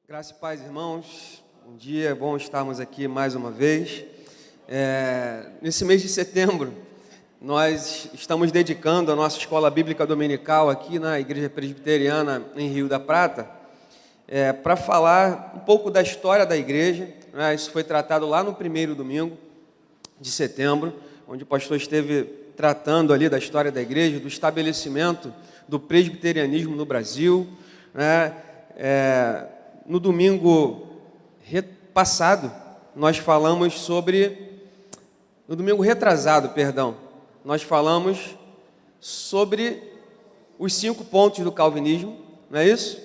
Graça e paz, irmãos. Bom dia, é bom estarmos aqui mais uma vez. Nesse mês de setembro, nós estamos dedicando a nossa escola bíblica dominical aqui na Igreja Presbiteriana em Rio da Prata, para falar um pouco da história da igreja. Isso foi tratado lá no primeiro domingo de setembro, onde o pastor esteve tratando ali da história da igreja, do estabelecimento do presbiterianismo no Brasil. No domingo passado, nós falamos sobre... No domingo retrasado, perdão, nós falamos sobre os 5 pontos do calvinismo, não é isso?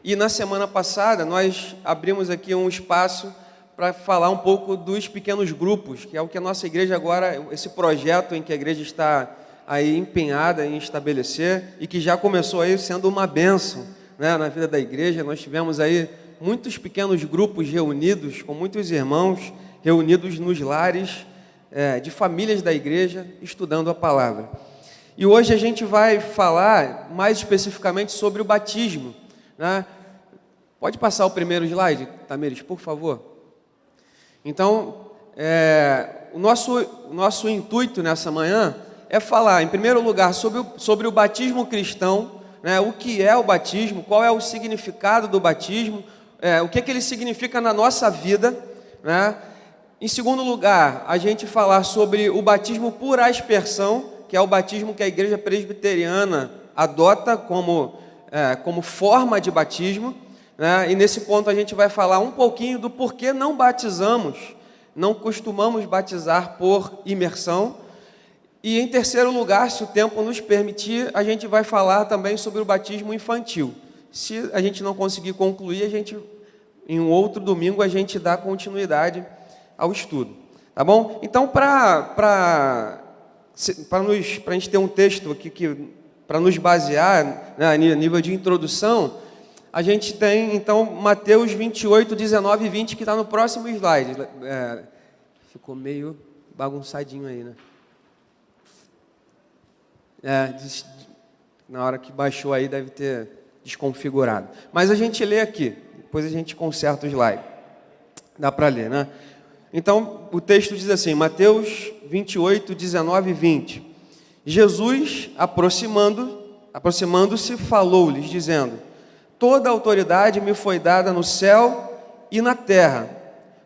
E na semana passada, nós abrimos aqui um espaço para falar um pouco dos pequenos grupos, que é o que a nossa igreja agora, esse projeto em que a igreja está aí empenhada em estabelecer e que já começou aí sendo uma bênção, né, na vida da igreja. Nós tivemos aí muitos pequenos grupos reunidos, com muitos irmãos reunidos nos lares de famílias da igreja, estudando a palavra. E hoje a gente vai falar mais especificamente sobre o batismo, né? Pode passar o primeiro slide, Tamires, por favor? Então, o nosso intuito nessa manhã é falar, em primeiro lugar, sobre o batismo cristão, né? O que é o batismo, qual é o significado do batismo, o que ele significa na nossa vida, né? Em segundo lugar, a gente falar sobre o batismo por aspersão, que é o batismo que a igreja presbiteriana adota como forma de batismo, né? E nesse ponto a gente vai falar um pouquinho do porquê não batizamos, não costumamos batizar por imersão. E em terceiro lugar, se o tempo nos permitir, a gente vai falar também sobre o batismo infantil. Se a gente não conseguir concluir, em um outro domingo a gente dá continuidade ao estudo, tá bom? Então, para a gente ter um texto aqui para nos basear, né, a nível de introdução, a gente tem, então, Mateus 28, 19 e 20, que está no próximo slide. Ficou meio bagunçadinho aí, né? Na hora que baixou aí deve ter desconfigurado. Mas a gente lê aqui, depois a gente conserta o slide. Dá para ler, né? Então, o texto diz assim, Mateus 28, 19 e 20. Jesus, aproximando-se, falou-lhes, dizendo: toda a autoridade me foi dada no céu e na terra.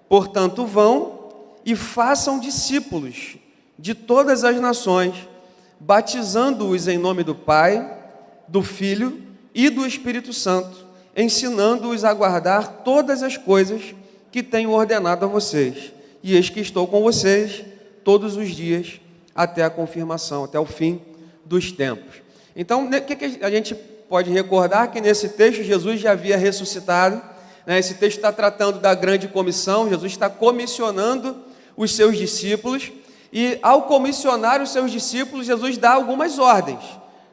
Portanto, vão e façam discípulos de todas as nações, batizando-os em nome do Pai, do Filho e do Espírito Santo, ensinando-os a guardar todas as coisas que tenho ordenado a vocês. E eis que estou com vocês todos os dias, até a confirmação, até o fim dos tempos. Então, o que a gente pode recordar? Que nesse texto Jesus já havia ressuscitado, né? Esse texto está tratando da grande comissão. Jesus está comissionando os seus discípulos, e ao comissionar os seus discípulos, Jesus dá algumas ordens,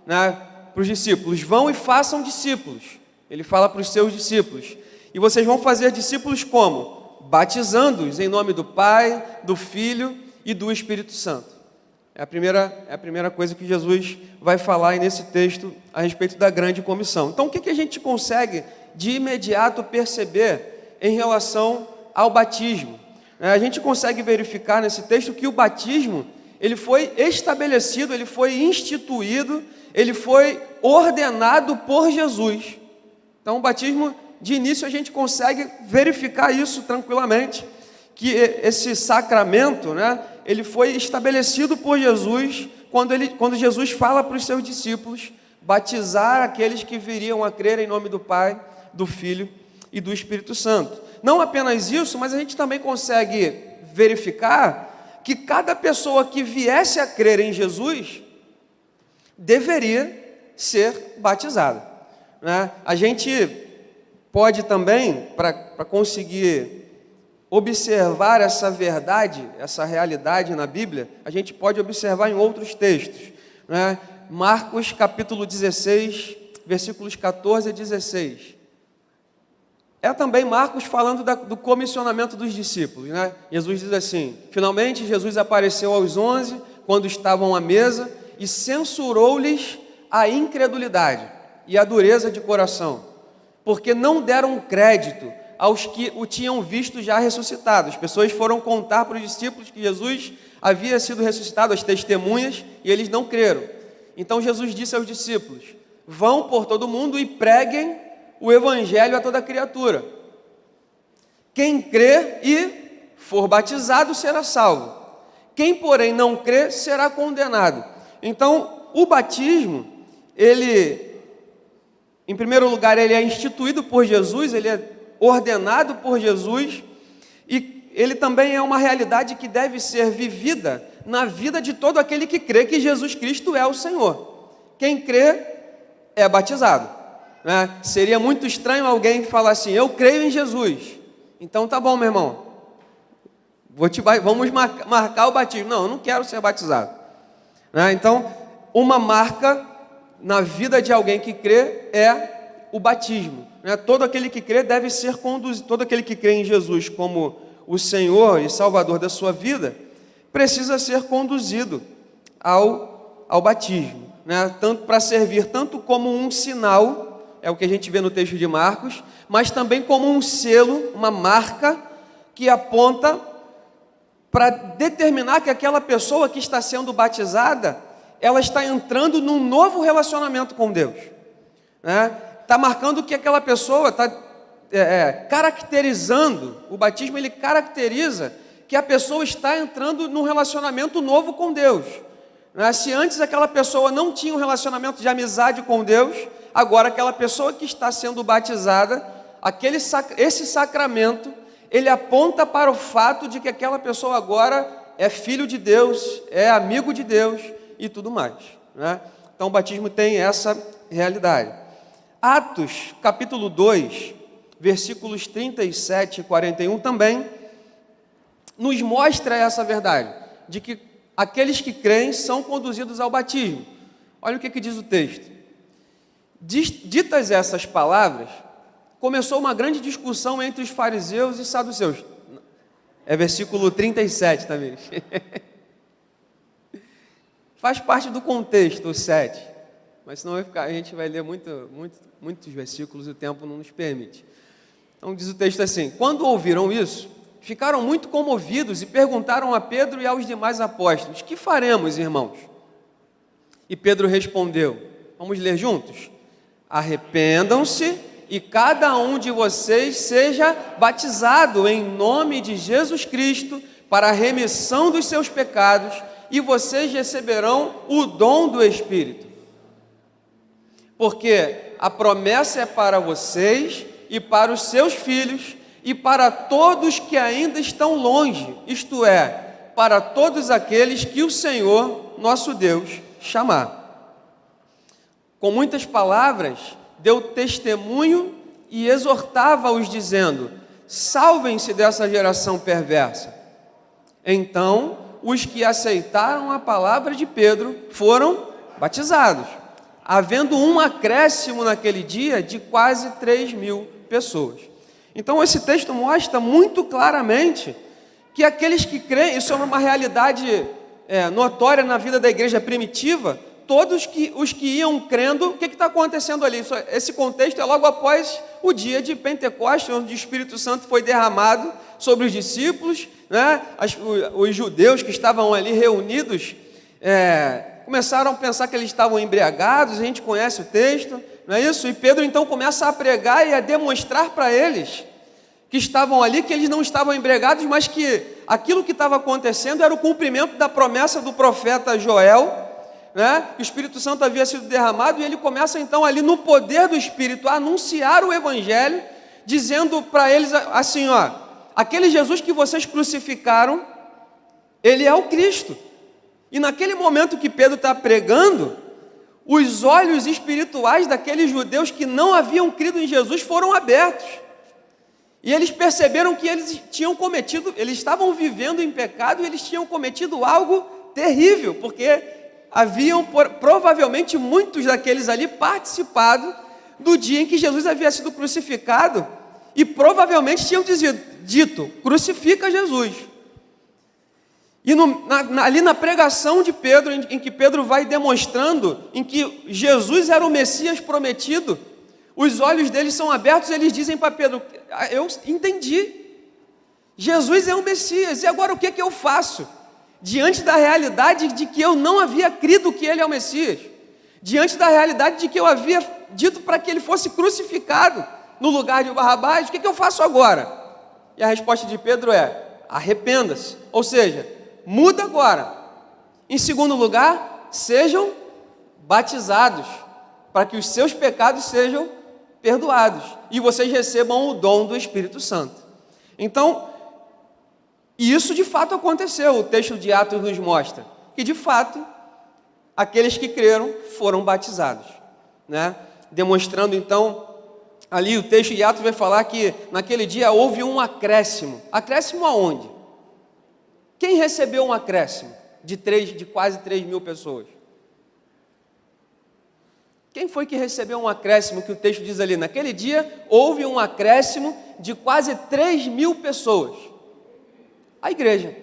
né, para os discípulos: vão e façam discípulos. Ele fala para os seus discípulos: e vocês vão fazer discípulos como? Batizando-os em nome do Pai, do Filho e do Espírito Santo. É a primeira coisa que Jesus vai falar aí nesse texto a respeito da grande comissão. Então, o que a gente consegue de imediato perceber em relação ao batismo? A gente consegue verificar nesse texto que o batismo, ele foi estabelecido, ele foi instituído, ele foi ordenado por Jesus. Então, o batismo, de início, a gente consegue verificar isso tranquilamente, que esse sacramento, né, ele foi estabelecido por Jesus, quando Jesus fala para os seus discípulos batizar aqueles que viriam a crer em nome do Pai, do Filho e do Espírito Santo. Não apenas isso, mas a gente também consegue verificar que cada pessoa que viesse a crer em Jesus deveria ser batizada, né? A gente pode também, para conseguir observar essa verdade, essa realidade na Bíblia, a gente pode observar em outros textos, né? Marcos capítulo 16, versículos 14 a 16. É também Marcos falando do comissionamento dos discípulos, né? Jesus diz assim: finalmente Jesus apareceu aos 11, quando estavam à mesa, e censurou-lhes a incredulidade e a dureza de coração, porque não deram crédito aos que o tinham visto já ressuscitado. As pessoas foram contar para os discípulos que Jesus havia sido ressuscitado, as testemunhas, e eles não creram. Então Jesus disse aos discípulos: vão por todo mundo e preguem o evangelho a toda criatura. Quem crê e for batizado será salvo. Quem, porém, não crê será condenado. Então, o batismo, ele, em primeiro lugar, ele é instituído por Jesus, ele é ordenado por Jesus, e ele também é uma realidade que deve ser vivida na vida de todo aquele que crê que Jesus Cristo é o Senhor. Quem crê é batizado, né? Seria muito estranho alguém falar assim: eu creio em Jesus. Então tá bom, meu irmão, vamos marcar o batismo. Não, eu não quero ser batizado, né? Então, uma marca na vida de alguém que crê é o batismo, né? Todo aquele que crê deve ser conduzido, todo aquele que crê em Jesus como o Senhor e Salvador da sua vida, precisa ser conduzido ao batismo, né? Tanto para servir tanto como um sinal, é o que a gente vê no texto de Marcos, mas também como um selo, uma marca que aponta para determinar que aquela pessoa que está sendo batizada, ela está entrando num novo relacionamento com Deus, né? Está marcando que aquela pessoa está caracterizando, o batismo ele caracteriza que a pessoa está entrando num relacionamento novo com Deus, né? Se antes aquela pessoa não tinha um relacionamento de amizade com Deus, agora aquela pessoa que está sendo batizada, esse sacramento, ele aponta para o fato de que aquela pessoa agora é filho de Deus, é amigo de Deus e tudo mais, né? Então o batismo tem essa realidade. Atos, capítulo 2, versículos 37 e 41 também nos mostra essa verdade, de que aqueles que creem são conduzidos ao batismo. Olha o que diz o texto. Ditas essas palavras, começou uma grande discussão entre os fariseus e saduceus. É versículo 37 também. Faz parte do contexto, o 7. Mas senão a gente vai ler muitos versículos e o tempo não nos permite. Então diz o texto assim: quando ouviram isso, ficaram muito comovidos e perguntaram a Pedro e aos demais apóstolos: que faremos, irmãos? E Pedro respondeu, vamos ler juntos? Arrependam-se e cada um de vocês seja batizado em nome de Jesus Cristo para a remissão dos seus pecados, e vocês receberão o dom do Espírito. Porque a promessa é para vocês e para os seus filhos e para todos que ainda estão longe, isto é, para todos aqueles que o Senhor, nosso Deus, chamar. Com muitas palavras, deu testemunho e exortava-os, dizendo: salvem-se dessa geração perversa. Então, os que aceitaram a palavra de Pedro foram batizados, havendo um acréscimo naquele dia de quase 3.000 pessoas. Então esse texto mostra muito claramente que aqueles que creem, isso é uma realidade notória na vida da igreja primitiva, todos os que iam crendo, o que está acontecendo ali? Esse contexto é logo após o dia de Pentecostes, onde o Espírito Santo foi derramado sobre os discípulos, né? Os judeus que estavam ali reunidos, começaram a pensar que eles estavam embriagados, a gente conhece o texto, não é isso? E Pedro então começa a pregar e a demonstrar para eles que estavam ali, que eles não estavam embriagados, mas que aquilo que estava acontecendo era o cumprimento da promessa do profeta Joel, né? Que o Espírito Santo havia sido derramado, e ele começa então ali no poder do Espírito a anunciar o Evangelho, dizendo para eles assim, ó: aquele Jesus que vocês crucificaram, ele é o Cristo. E naquele momento que Pedro está pregando, os olhos espirituais daqueles judeus que não haviam crido em Jesus foram abertos. E eles perceberam que eles estavam vivendo em pecado e eles tinham cometido algo terrível, porque haviam provavelmente muitos daqueles ali participado do dia em que Jesus havia sido crucificado e provavelmente tinham dito: crucifica Jesus. E ali na pregação de Pedro, em que Pedro vai demonstrando em que Jesus era o Messias prometido, Os olhos deles são abertos e eles dizem para Pedro: eu entendi, Jesus é o Messias, e agora o que eu faço? Diante da realidade de que eu não havia crido que ele é o Messias, diante da realidade de que eu havia dito para que ele fosse crucificado no lugar de Barrabás, o que eu faço agora? E a resposta de Pedro é: arrependa-se, ou seja, muda agora. Em segundo lugar, sejam batizados, para que os seus pecados sejam perdoados e vocês recebam o dom do Espírito Santo. Então, isso de fato aconteceu. O texto de Atos nos mostra que de fato aqueles que creram foram batizados, né? Demonstrando então, ali o texto de Atos vai falar que naquele dia houve um acréscimo. Acréscimo aonde? Quem recebeu um acréscimo de quase 3.000 pessoas? Quem foi que recebeu um acréscimo, que o texto diz ali? Naquele dia houve um acréscimo de quase 3.000 pessoas. A igreja.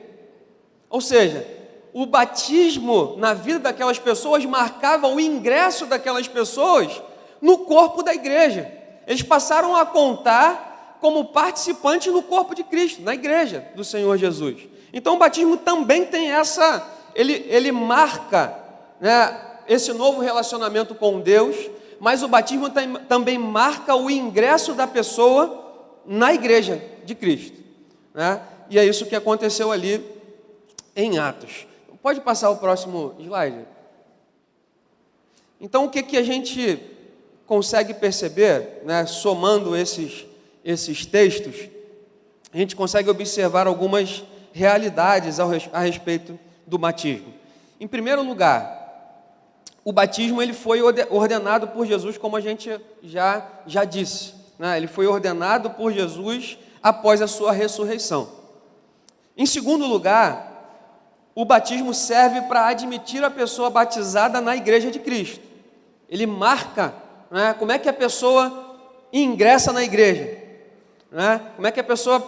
Ou seja, o batismo na vida daquelas pessoas marcava o ingresso daquelas pessoas no corpo da igreja. Eles passaram a contar como participantes no corpo de Cristo, na igreja do Senhor Jesus. Então o batismo também tem ele marca, né, esse novo relacionamento com Deus, mas o batismo também marca o ingresso da pessoa na igreja de Cristo, né? E é isso que aconteceu ali em Atos. Pode passar o próximo slide? Então, o que a gente consegue perceber, né, somando esses textos, a gente consegue observar algumas realidades a respeito do batismo. Em primeiro lugar, o batismo ele foi ordenado por Jesus, como a gente já disse, né? Ele foi ordenado por Jesus após a sua ressurreição. Em segundo lugar, o batismo serve para admitir a pessoa batizada na igreja de Cristo. Ele marca, né, como é que a pessoa ingressa na igreja, né? Como é que a pessoa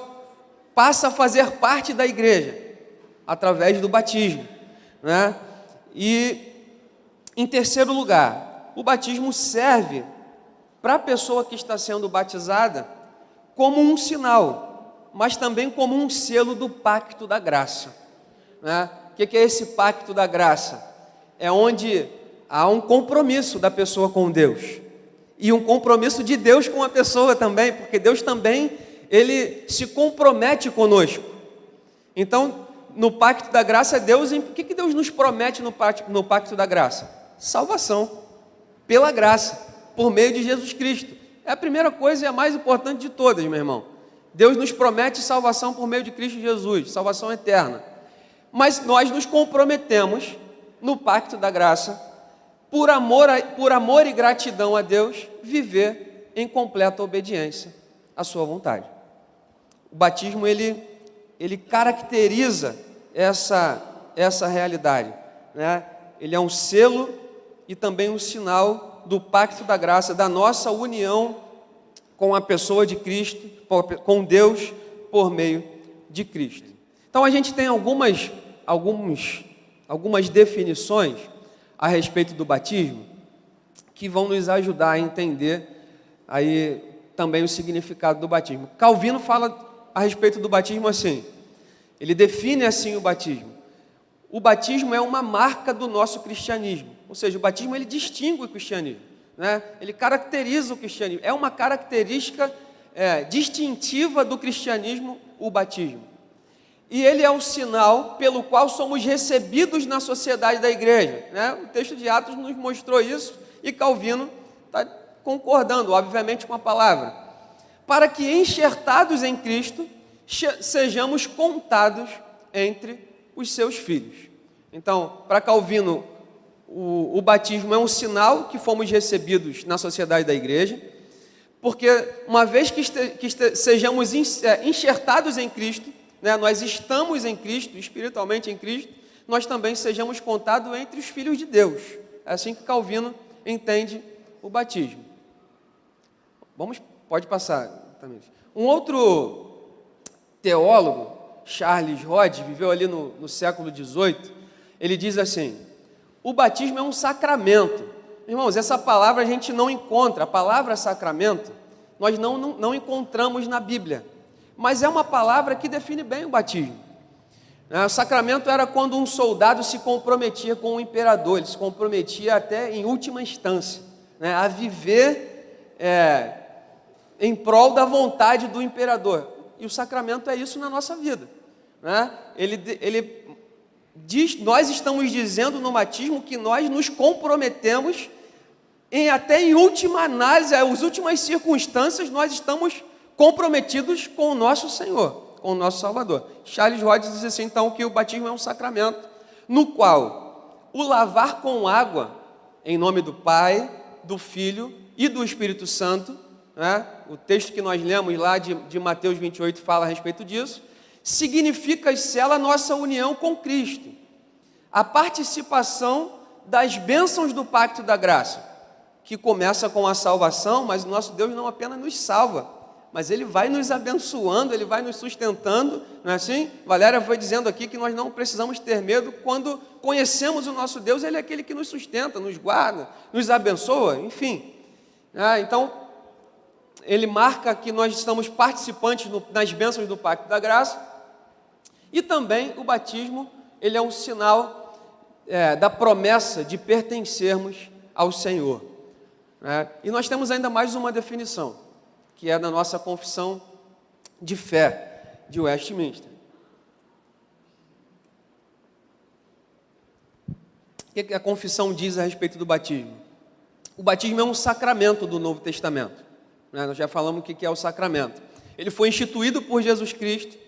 passa a fazer parte da igreja? Através do batismo, né? E em terceiro lugar, o batismo serve para a pessoa que está sendo batizada como um sinal, mas também como um selo do pacto da graça, né? O que é esse pacto da graça? É onde há um compromisso da pessoa com Deus e um compromisso de Deus com a pessoa também, porque Deus também, Ele se compromete conosco. Então, no pacto da graça, o que Deus nos promete no pacto da graça? Salvação, pela graça, por meio de Jesus Cristo. É a primeira coisa e a mais importante de todas, meu irmão. Deus nos promete salvação por meio de Cristo Jesus, salvação eterna. Mas nós nos comprometemos no pacto da graça, por amor e gratidão a Deus, viver em completa obediência à sua vontade. O batismo, ele caracteriza essa realidade, né? Ele é um selo e também um sinal do pacto da graça, da nossa união com a pessoa de Cristo, com Deus, por meio de Cristo. Então a gente tem algumas definições a respeito do batismo que vão nos ajudar a entender aí também o significado do batismo. Calvino fala a respeito do batismo assim, ele define assim o batismo. O batismo é uma marca do nosso cristianismo, ou seja, o batismo ele distingue o cristianismo, né? Ele caracteriza o cristianismo, é uma característica distintiva do cristianismo, o batismo. E ele é o sinal pelo qual somos recebidos na sociedade da igreja, né? O texto de Atos nos mostrou isso e Calvino está concordando, obviamente, com a palavra. Para que, enxertados em Cristo, sejamos contados entre os seus filhos. Então, para Calvino, o batismo é um sinal que fomos recebidos na sociedade da igreja, porque uma vez que sejamos enxertados em Cristo, né, nós estamos em Cristo, espiritualmente em Cristo, nós também sejamos contados entre os filhos de Deus. É assim que Calvino entende o batismo. Pode passar. Um outro teólogo, Charles Rhodes, viveu ali no século XVIII, ele diz assim: o batismo é um sacramento Irmãos, essa palavra a gente não encontra, a palavra sacramento, nós não encontramos na Bíblia, mas é uma palavra que define bem o batismo. O sacramento era quando um soldado se comprometia com o imperador, ele se comprometia até em última instância, a viver em prol da vontade do imperador. E o sacramento é isso na nossa vida. Ele diz, nós estamos dizendo no batismo que nós nos comprometemos até em última análise, as últimas circunstâncias, nós estamos comprometidos com o nosso Senhor, com o nosso Salvador. Charles Rhodes diz assim, então, que o batismo é um sacramento no qual o lavar com água, em nome do Pai, do Filho e do Espírito Santo, o texto que nós lemos lá de Mateus 28 fala a respeito disso, significa e sela a nossa união com Cristo, a participação das bênçãos do pacto da graça, que começa com a salvação, mas o nosso Deus não apenas nos salva, mas Ele vai nos abençoando, Ele vai nos sustentando, não é assim? Valéria foi dizendo aqui que nós não precisamos ter medo quando conhecemos o nosso Deus, Ele é aquele que nos sustenta, nos guarda, nos abençoa, enfim. Então, Ele marca que nós estamos participantes nas bênçãos do pacto da graça, e também o batismo, ele é um sinal da promessa de pertencermos ao Senhor. E nós temos ainda mais uma definição, que é da nossa confissão de fé de Westminster. O que a confissão diz a respeito do batismo? O batismo é um sacramento do Novo Testamento. Nós já falamos o que é o sacramento. Ele foi instituído por Jesus Cristo,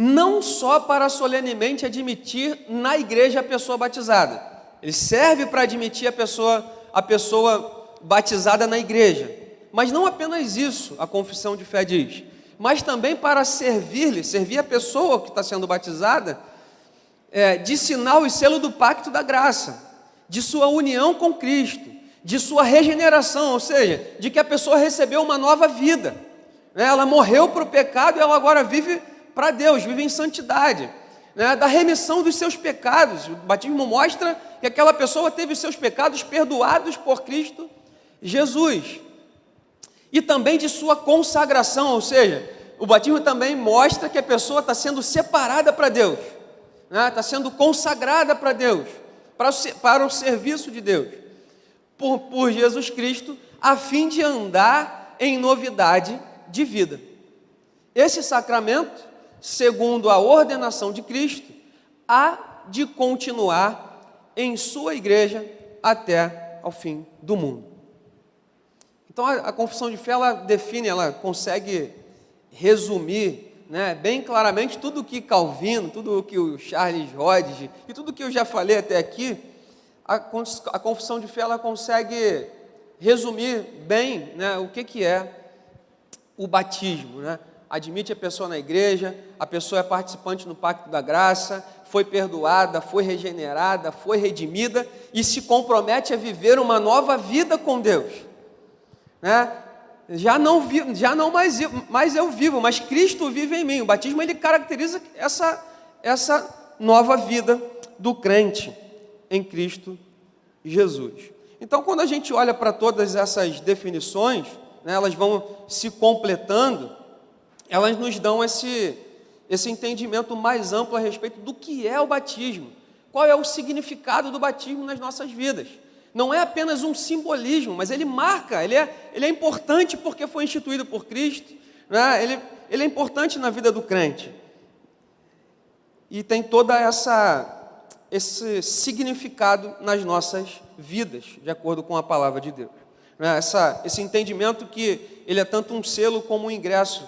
não só para solenemente admitir na igreja a pessoa batizada. Ele serve para admitir a pessoa batizada na igreja. Mas não apenas isso, a confissão de fé diz, mas também para servir a pessoa que está sendo batizada, de sinal e selo do pacto da graça, de sua união com Cristo, de sua regeneração, ou seja, de que a pessoa recebeu uma nova vida. Ela morreu para o pecado e ela agora vive para Deus, vive em santidade, da remissão dos seus pecados. O batismo mostra que aquela pessoa teve os seus pecados perdoados por Cristo Jesus. E também de sua consagração, ou seja, o batismo também mostra que a pessoa está sendo separada para Deus, está sendo consagrada para Deus, para o serviço de Deus, por Jesus Cristo, a fim de andar em novidade de vida. Esse sacramento, segundo a ordenação de Cristo, há de continuar em sua igreja até ao fim do mundo. Então a confissão de fé, ela define, ela consegue resumir, bem claramente tudo o que Calvino, tudo o que o Charles Rhodes e tudo o que eu já falei até aqui. A confissão de fé, ela consegue resumir bem, o que é o batismo, Admite a pessoa na igreja, a pessoa é participante no pacto da graça, foi perdoada, foi regenerada, foi redimida e se compromete a viver uma nova vida com Deus. Já não mais eu vivo, mas Cristo vive em mim. O batismo, ele caracteriza essa nova vida do crente em Cristo Jesus. Então, quando a gente olha para todas essas definições, elas vão se completando, elas nos dão esse entendimento mais amplo a respeito do que é o batismo, qual é o significado do batismo nas nossas vidas. Não é apenas um simbolismo, mas ele marca, ele é importante porque foi instituído por Cristo, ele é importante na vida do crente. E tem toda esse significado nas nossas vidas, de acordo com a palavra de Deus. Esse entendimento que ele é tanto um selo como um ingresso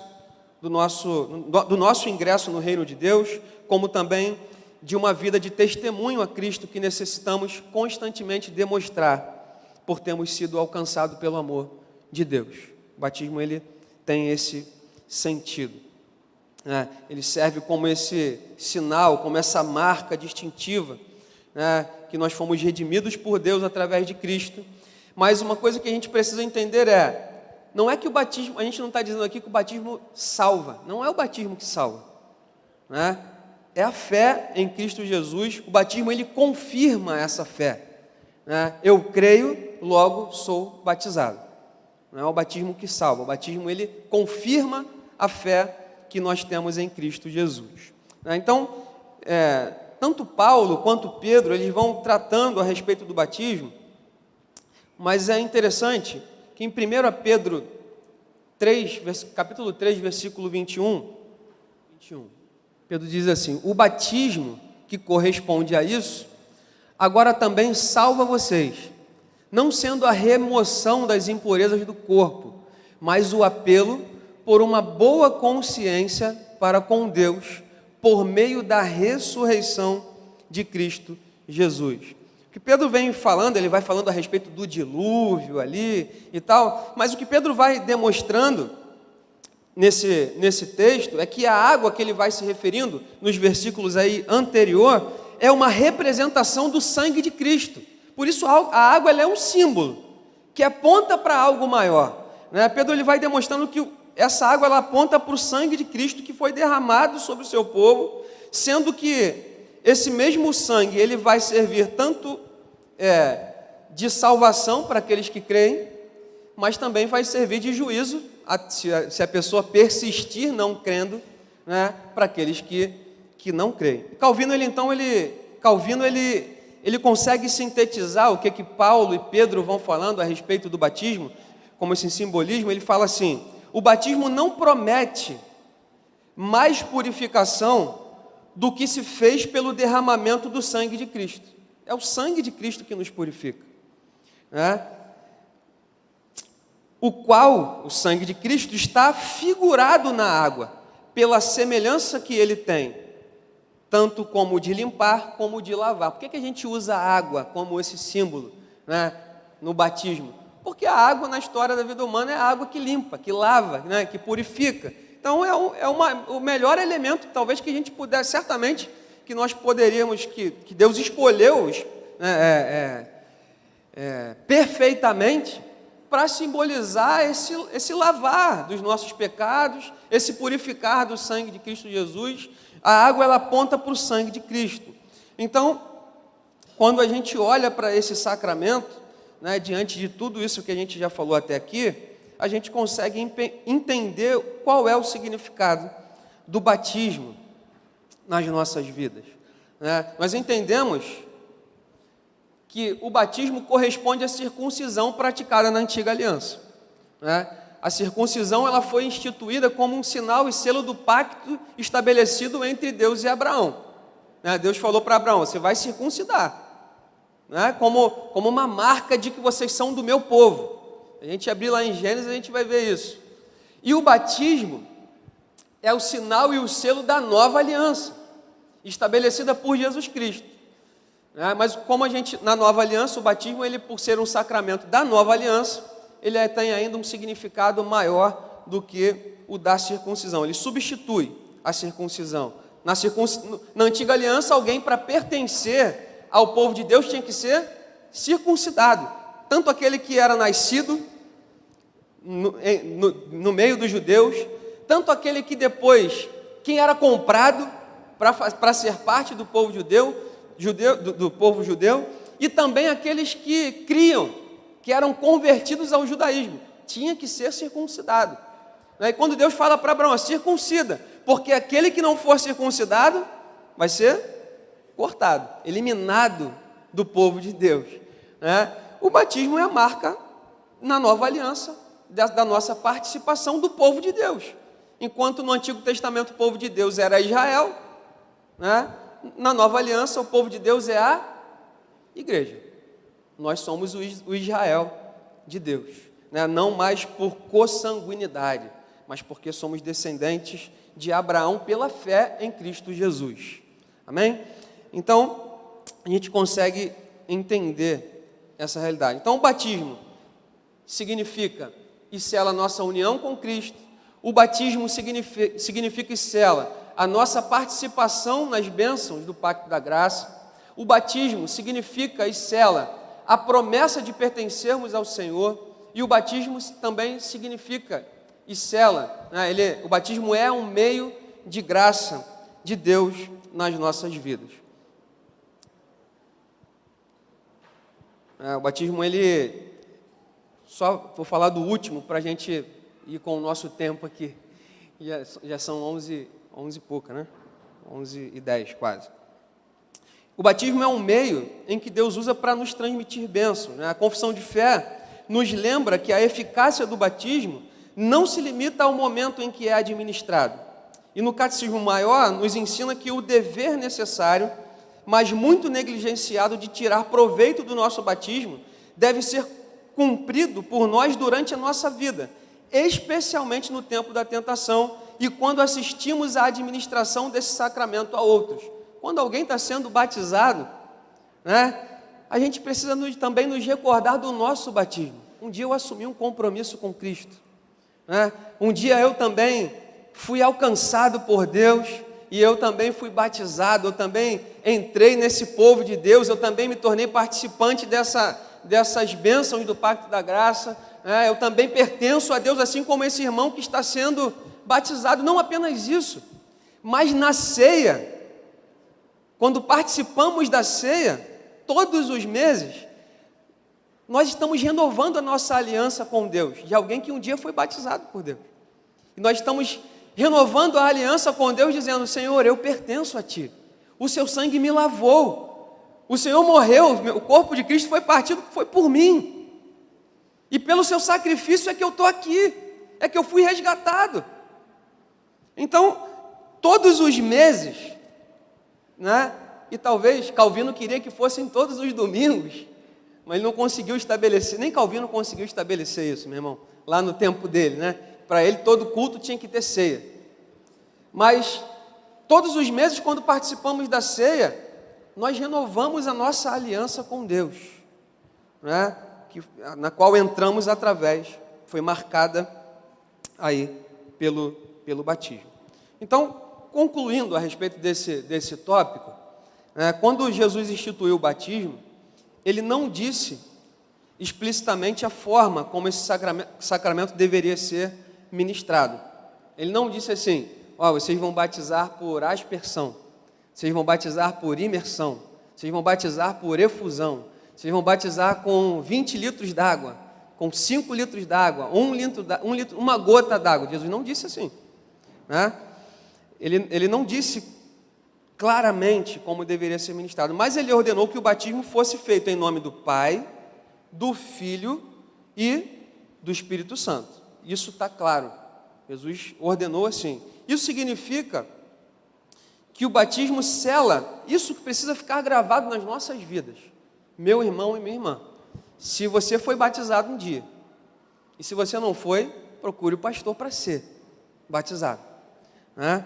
do nosso ingresso no reino de Deus, como também de uma vida de testemunho a Cristo que necessitamos constantemente demonstrar por termos sido alcançados pelo amor de Deus. O batismo, ele tem esse sentido. Ele serve como esse sinal, como essa marca distintiva, que nós fomos redimidos por Deus através de Cristo. Mas uma coisa que a gente precisa entender não é que o batismo, a gente não está dizendo aqui que o batismo salva, não é o batismo que salva, é a fé em Cristo Jesus. O batismo, ele confirma essa fé, né? Eu creio, logo sou batizado. Não é o batismo que salva, o batismo ele confirma a fé que nós temos em Cristo Jesus. Então, tanto Paulo quanto Pedro, eles vão tratando a respeito do batismo, mas é interessante que em 1 Pedro 3, capítulo 3, versículo 21, Pedro diz assim: o batismo que corresponde a isso, agora também salva vocês, não sendo a remoção das impurezas do corpo, mas o apelo por uma boa consciência para com Deus, por meio da ressurreição de Cristo Jesus. O que Pedro vem falando, ele vai falando a respeito do dilúvio ali e tal, mas o que Pedro vai demonstrando nesse texto é que a água que ele vai se referindo nos versículos aí anterior é uma representação do sangue de Cristo. Por isso a água ela é um símbolo que aponta para algo maior, né? Pedro ele vai demonstrando que essa água ela aponta para o sangue de Cristo que foi derramado sobre o seu povo, sendo que esse mesmo sangue ele vai servir tanto de salvação para aqueles que creem, mas também vai servir de juízo se a pessoa persistir não crendo, né, para aqueles que não creem. Calvino ele consegue sintetizar o que Paulo e Pedro vão falando a respeito do batismo, como esse simbolismo. Ele fala assim: o batismo não promete mais purificação do que se fez pelo derramamento do sangue de Cristo. É o sangue de Cristo que nos purifica, né? O sangue de Cristo está figurado na água, pela semelhança que ele tem, tanto como de limpar, como de lavar. Por que a gente usa a água como esse símbolo, né, no batismo? Porque a água na história da vida humana é a água que limpa, que lava, né, que purifica. Então o melhor elemento, talvez, que a gente pudesse, certamente, que nós poderíamos, que Deus escolheu perfeitamente para simbolizar esse lavar dos nossos pecados, esse purificar do sangue de Cristo Jesus. A água ela aponta para o sangue de Cristo. Então, quando a gente olha para esse sacramento, né, diante de tudo isso que a gente já falou até aqui, a gente consegue entender qual é o significado do batismo nas nossas vidas, né? Nós entendemos que o batismo corresponde à circuncisão praticada na antiga aliança, né? A circuncisão ela foi instituída como um sinal e selo do pacto estabelecido entre Deus e Abraão, né? Deus falou para Abraão: você vai circuncidar, né? Como uma marca de que vocês são do meu povo. A gente abrir lá em Gênesis, a gente vai ver isso. E o batismo é o sinal e o selo da nova aliança, estabelecida por Jesus Cristo, né? Mas como na nova aliança, o batismo, ele, por ser um sacramento da nova aliança, ele tem ainda um significado maior do que o da circuncisão. Ele substitui a circuncisão. Na antiga aliança, alguém, para pertencer ao povo de Deus, tinha que ser circuncidado. Tanto aquele que era nascido no meio dos judeus, tanto aquele que depois, quem era comprado para ser parte do povo do povo judeu, e também aqueles que criam, que eram convertidos ao judaísmo, tinha que ser circuncidado. E quando Deus fala para Abraão: circuncida, porque aquele que não for circuncidado vai ser cortado, eliminado do povo de Deus, né? O batismo é a marca na nova aliança da nossa participação do povo de Deus. Enquanto no Antigo Testamento o povo de Deus era Israel, né? Na nova aliança o povo de Deus é a igreja. Nós somos o Israel de Deus, né? Não mais por consanguinidade, mas porque somos descendentes de Abraão pela fé em Cristo Jesus. Amém? Então, a gente consegue entender essa realidade. Então, o batismo significa e sela a nossa união com Cristo. O batismo significa e sela a nossa participação nas bênçãos do pacto da graça. O batismo significa e sela a promessa de pertencermos ao Senhor. E o batismo também significa e sela, né? O batismo é um meio de graça de Deus nas nossas vidas. O batismo, ele... Só vou falar do último para a gente ir com o nosso tempo aqui. Já são 11 e pouca, né? 11h10 quase. O batismo é um meio em que Deus usa para nos transmitir bênçãos, né? A confissão de fé nos lembra que a eficácia do batismo não se limita ao momento em que é administrado. E no Catecismo Maior nos ensina que o dever necessário, mas muito negligenciado, de tirar proveito do nosso batismo, deve ser cumprido por nós durante a nossa vida, especialmente no tempo da tentação e quando assistimos à administração desse sacramento a outros. Quando alguém está sendo batizado, né, a gente precisa também nos recordar do nosso batismo. Um dia eu assumi um compromisso com Cristo, né? Um dia eu também fui alcançado por Deus e eu também fui batizado, eu também entrei nesse povo de Deus, eu também me tornei participante dessas bênçãos do Pacto da Graça, né? Eu também pertenço a Deus, assim como esse irmão que está sendo batizado. Não apenas isso, mas na ceia, quando participamos da ceia, todos os meses, nós estamos renovando a nossa aliança com Deus, de alguém que um dia foi batizado por Deus. E nós estamos renovando a aliança com Deus, dizendo: Senhor, eu pertenço a Ti, o Seu sangue me lavou, o Senhor morreu, o corpo de Cristo foi partido, foi por mim, e pelo Seu sacrifício é que eu estou aqui, é que eu fui resgatado. Então, todos os meses, né? E talvez Calvino queria que fossem todos os domingos, mas ele não conseguiu estabelecer, nem Calvino conseguiu estabelecer isso, meu irmão, lá no tempo dele, né? Para ele todo culto tinha que ter ceia. Mas todos os meses, quando participamos da ceia, nós renovamos a nossa aliança com Deus, né? Na qual entramos através, foi marcada aí pelo batismo. Então, concluindo a respeito desse tópico, quando Jesus instituiu o batismo, Ele não disse explicitamente a forma como esse sacramento deveria ser ministrado. Ele não disse assim: vocês vão batizar por aspersão, vocês vão batizar por imersão, vocês vão batizar por efusão, vocês vão batizar com 20 litros d'água, com 5 litros d'água, 1 litro, uma gota d'água. Jesus não disse assim, né? Ele não disse claramente como deveria ser ministrado, mas Ele ordenou que o batismo fosse feito em nome do Pai, do Filho e do Espírito Santo. Isso está claro. Jesus ordenou assim. Isso significa que o batismo sela isso que precisa ficar gravado nas nossas vidas. Meu irmão e minha irmã, se você foi batizado um dia, e se você não foi, procure o pastor para ser batizado, né?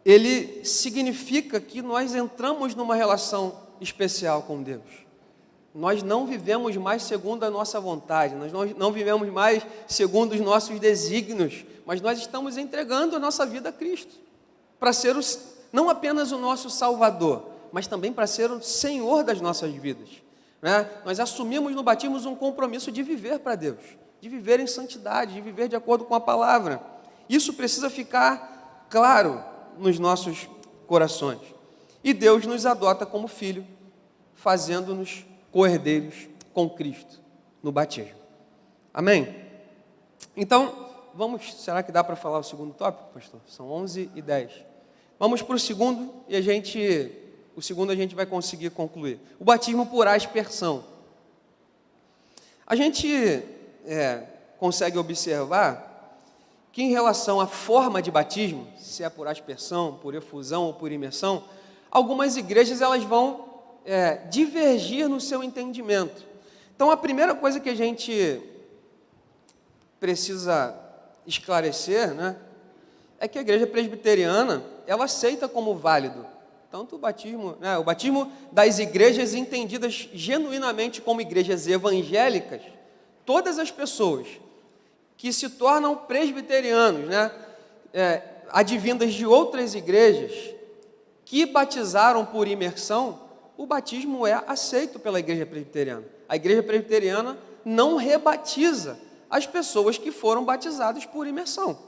Ele significa que nós entramos numa relação especial com Deus. Nós não vivemos mais segundo a nossa vontade, nós não vivemos mais segundo os nossos desígnios, mas nós estamos entregando a nossa vida a Cristo, para ser não apenas o nosso Salvador, mas também para ser o Senhor das nossas vidas, né? Nós assumimos no batismo um compromisso de viver para Deus, de viver em santidade, de viver de acordo com a palavra. Isso precisa ficar claro nos nossos corações. E Deus nos adota como filho, fazendo-nos co-herdeiros com Cristo no batismo. Amém? Então, será que dá para falar o segundo tópico, pastor? São 11h10. Vamos para o segundo, e o segundo a gente vai conseguir concluir. O batismo por aspersão. A gente consegue observar que em relação à forma de batismo, se é por aspersão, por efusão ou por imersão, algumas igrejas elas vão divergir no seu entendimento. Então, a primeira coisa que a gente precisa esclarecer, né, é que a igreja presbiteriana, ela aceita como válido tanto o batismo, né, o batismo das igrejas entendidas genuinamente como igrejas evangélicas. Todas as pessoas que se tornam presbiterianos, né, advindas de outras igrejas, que batizaram por imersão, o batismo é aceito pela igreja presbiteriana. A igreja presbiteriana não rebatiza as pessoas que foram batizadas por imersão,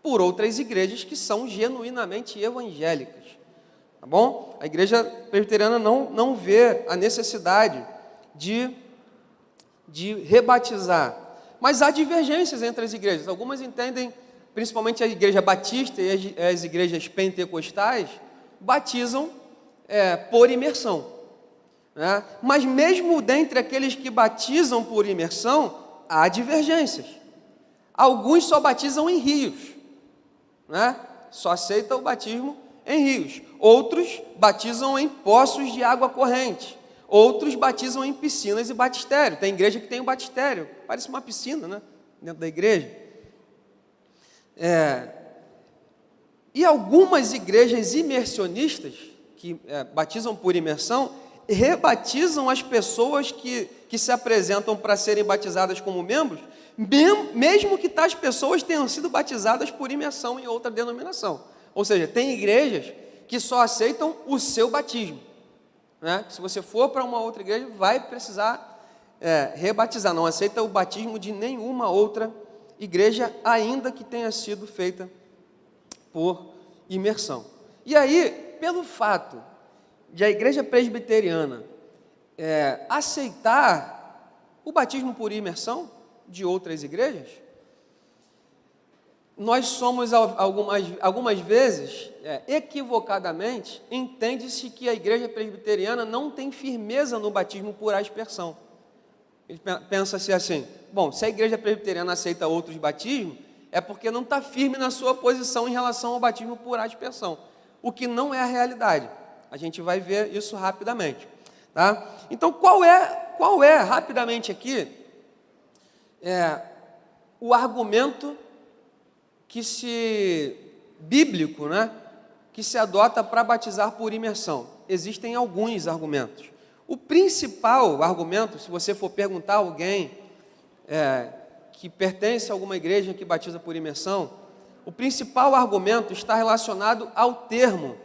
por outras igrejas que são genuinamente evangélicas. Tá bom? A igreja presbiteriana não vê a necessidade de rebatizar. Mas há divergências entre as igrejas. Algumas entendem, principalmente a igreja batista e as igrejas pentecostais, batizam por imersão, né? Mas mesmo dentre aqueles que batizam por imersão, há divergências. Alguns só batizam em rios, né? Só aceitam o batismo em rios. Outros batizam em poços de água corrente. Outros batizam em piscinas e batistério. Tem igreja que tem um batistério, parece uma piscina, né? Dentro da igreja. E algumas igrejas imersionistas, que batizam por imersão, rebatizam as pessoas que se apresentam para serem batizadas como membros, mesmo que tais pessoas tenham sido batizadas por imersão em outra denominação. Ou seja, tem igrejas que só aceitam o seu batismo, né? Se você for para uma outra igreja, vai precisar rebatizar, não aceita o batismo de nenhuma outra igreja, ainda que tenha sido feita por imersão. E aí, pelo fato de a igreja presbiteriana aceitar o batismo por imersão de outras igrejas, nós somos algumas vezes, equivocadamente, entende-se que a igreja presbiteriana não tem firmeza no batismo por aspersão. Ele pensa-se assim, bom, se a igreja presbiteriana aceita outros batismos, é porque não está firme na sua posição em relação ao batismo por aspersão, o que não é a realidade. A gente vai ver isso rapidamente, tá? Então, qual é rapidamente aqui, o argumento bíblico, né, que se adota para batizar por imersão? Existem alguns argumentos. O principal argumento, se você for perguntar a alguém que pertence a alguma igreja que batiza por imersão, o principal argumento está relacionado ao termo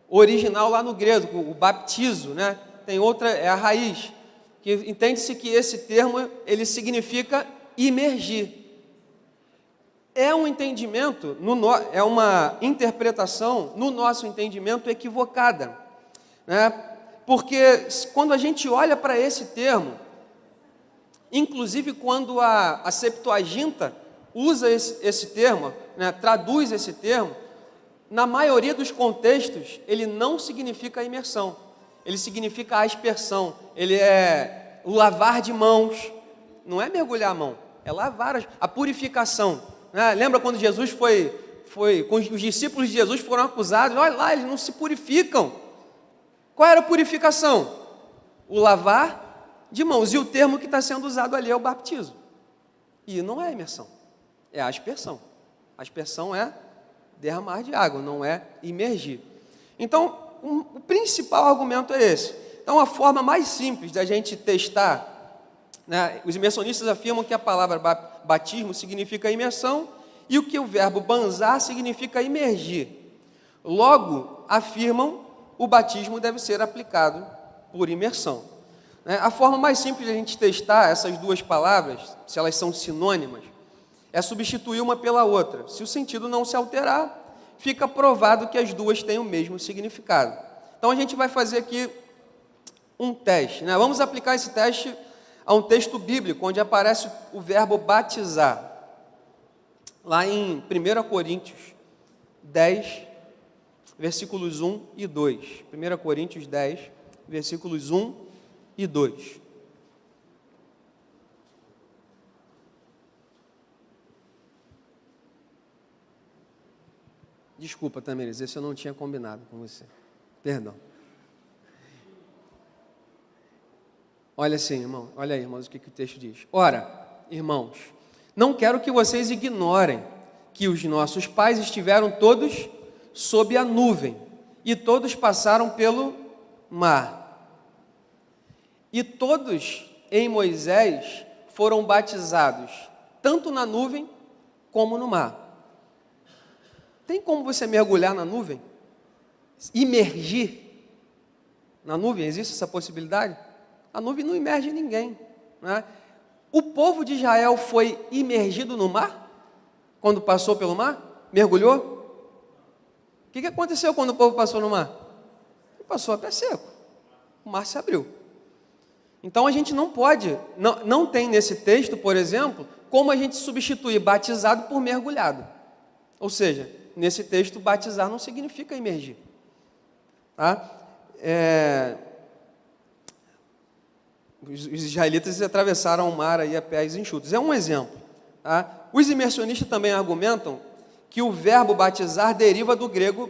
original lá no grego, o baptizo, né? Tem outra, a raiz, que entende-se que esse termo, ele significa imergir. É um entendimento, é uma interpretação, no nosso entendimento, equivocada, né? Porque quando a gente olha para esse termo, inclusive quando a Septuaginta usa esse termo, né, traduz esse termo, na maioria dos contextos, ele não significa imersão, ele significa aspersão, ele é o lavar de mãos, não é mergulhar a mão, é lavar a purificação, né? Lembra quando Jesus com os discípulos de Jesus foram acusados, olha lá, eles não se purificam. Qual era a purificação? O lavar de mãos, e o termo que está sendo usado ali é o batismo, e não é imersão, é aspersão. Aspersão é derramar de água, não é imergir. Então, o principal argumento é esse. Então, a forma mais simples da gente testar, né, os imersionistas afirmam que a palavra batismo significa imersão e o que o verbo banzar significa imergir. Logo, afirmam o batismo deve ser aplicado por imersão. A forma mais simples de a gente testar essas duas palavras, se elas são sinônimas, é substituir uma pela outra. Se o sentido não se alterar, fica provado que as duas têm o mesmo significado. Então, a gente vai fazer aqui um teste, né? Vamos aplicar esse teste a um texto bíblico, onde aparece o verbo batizar. Lá em 1 Coríntios 10, versículos 1 e 2. 1 Coríntios 10, versículos 1 e 2. Desculpa, Tamiris, esse eu não tinha combinado com você. Perdão. Olha assim, irmão. Olha aí, irmãos, o que o texto diz. Ora, irmãos, não quero que vocês ignorem que os nossos pais estiveram todos sob a nuvem e todos passaram pelo mar. E todos em Moisés foram batizados, tanto na nuvem como no mar. Tem como você mergulhar na nuvem? Imergir na nuvem? Existe essa possibilidade? A nuvem não imerge ninguém, né? O povo de Israel foi imergido no mar? Quando passou pelo mar? Mergulhou? O que aconteceu quando o povo passou no mar? Passou a pé seco. O mar se abriu. Então a gente não pode, não tem nesse texto, por exemplo, como a gente substituir batizado por mergulhado. Ou seja, nesse texto, batizar não significa imergir. Tá? Os israelitas atravessaram o mar aí a pés enxutos. É um exemplo. Tá? Os imersionistas também argumentam que o verbo batizar deriva do grego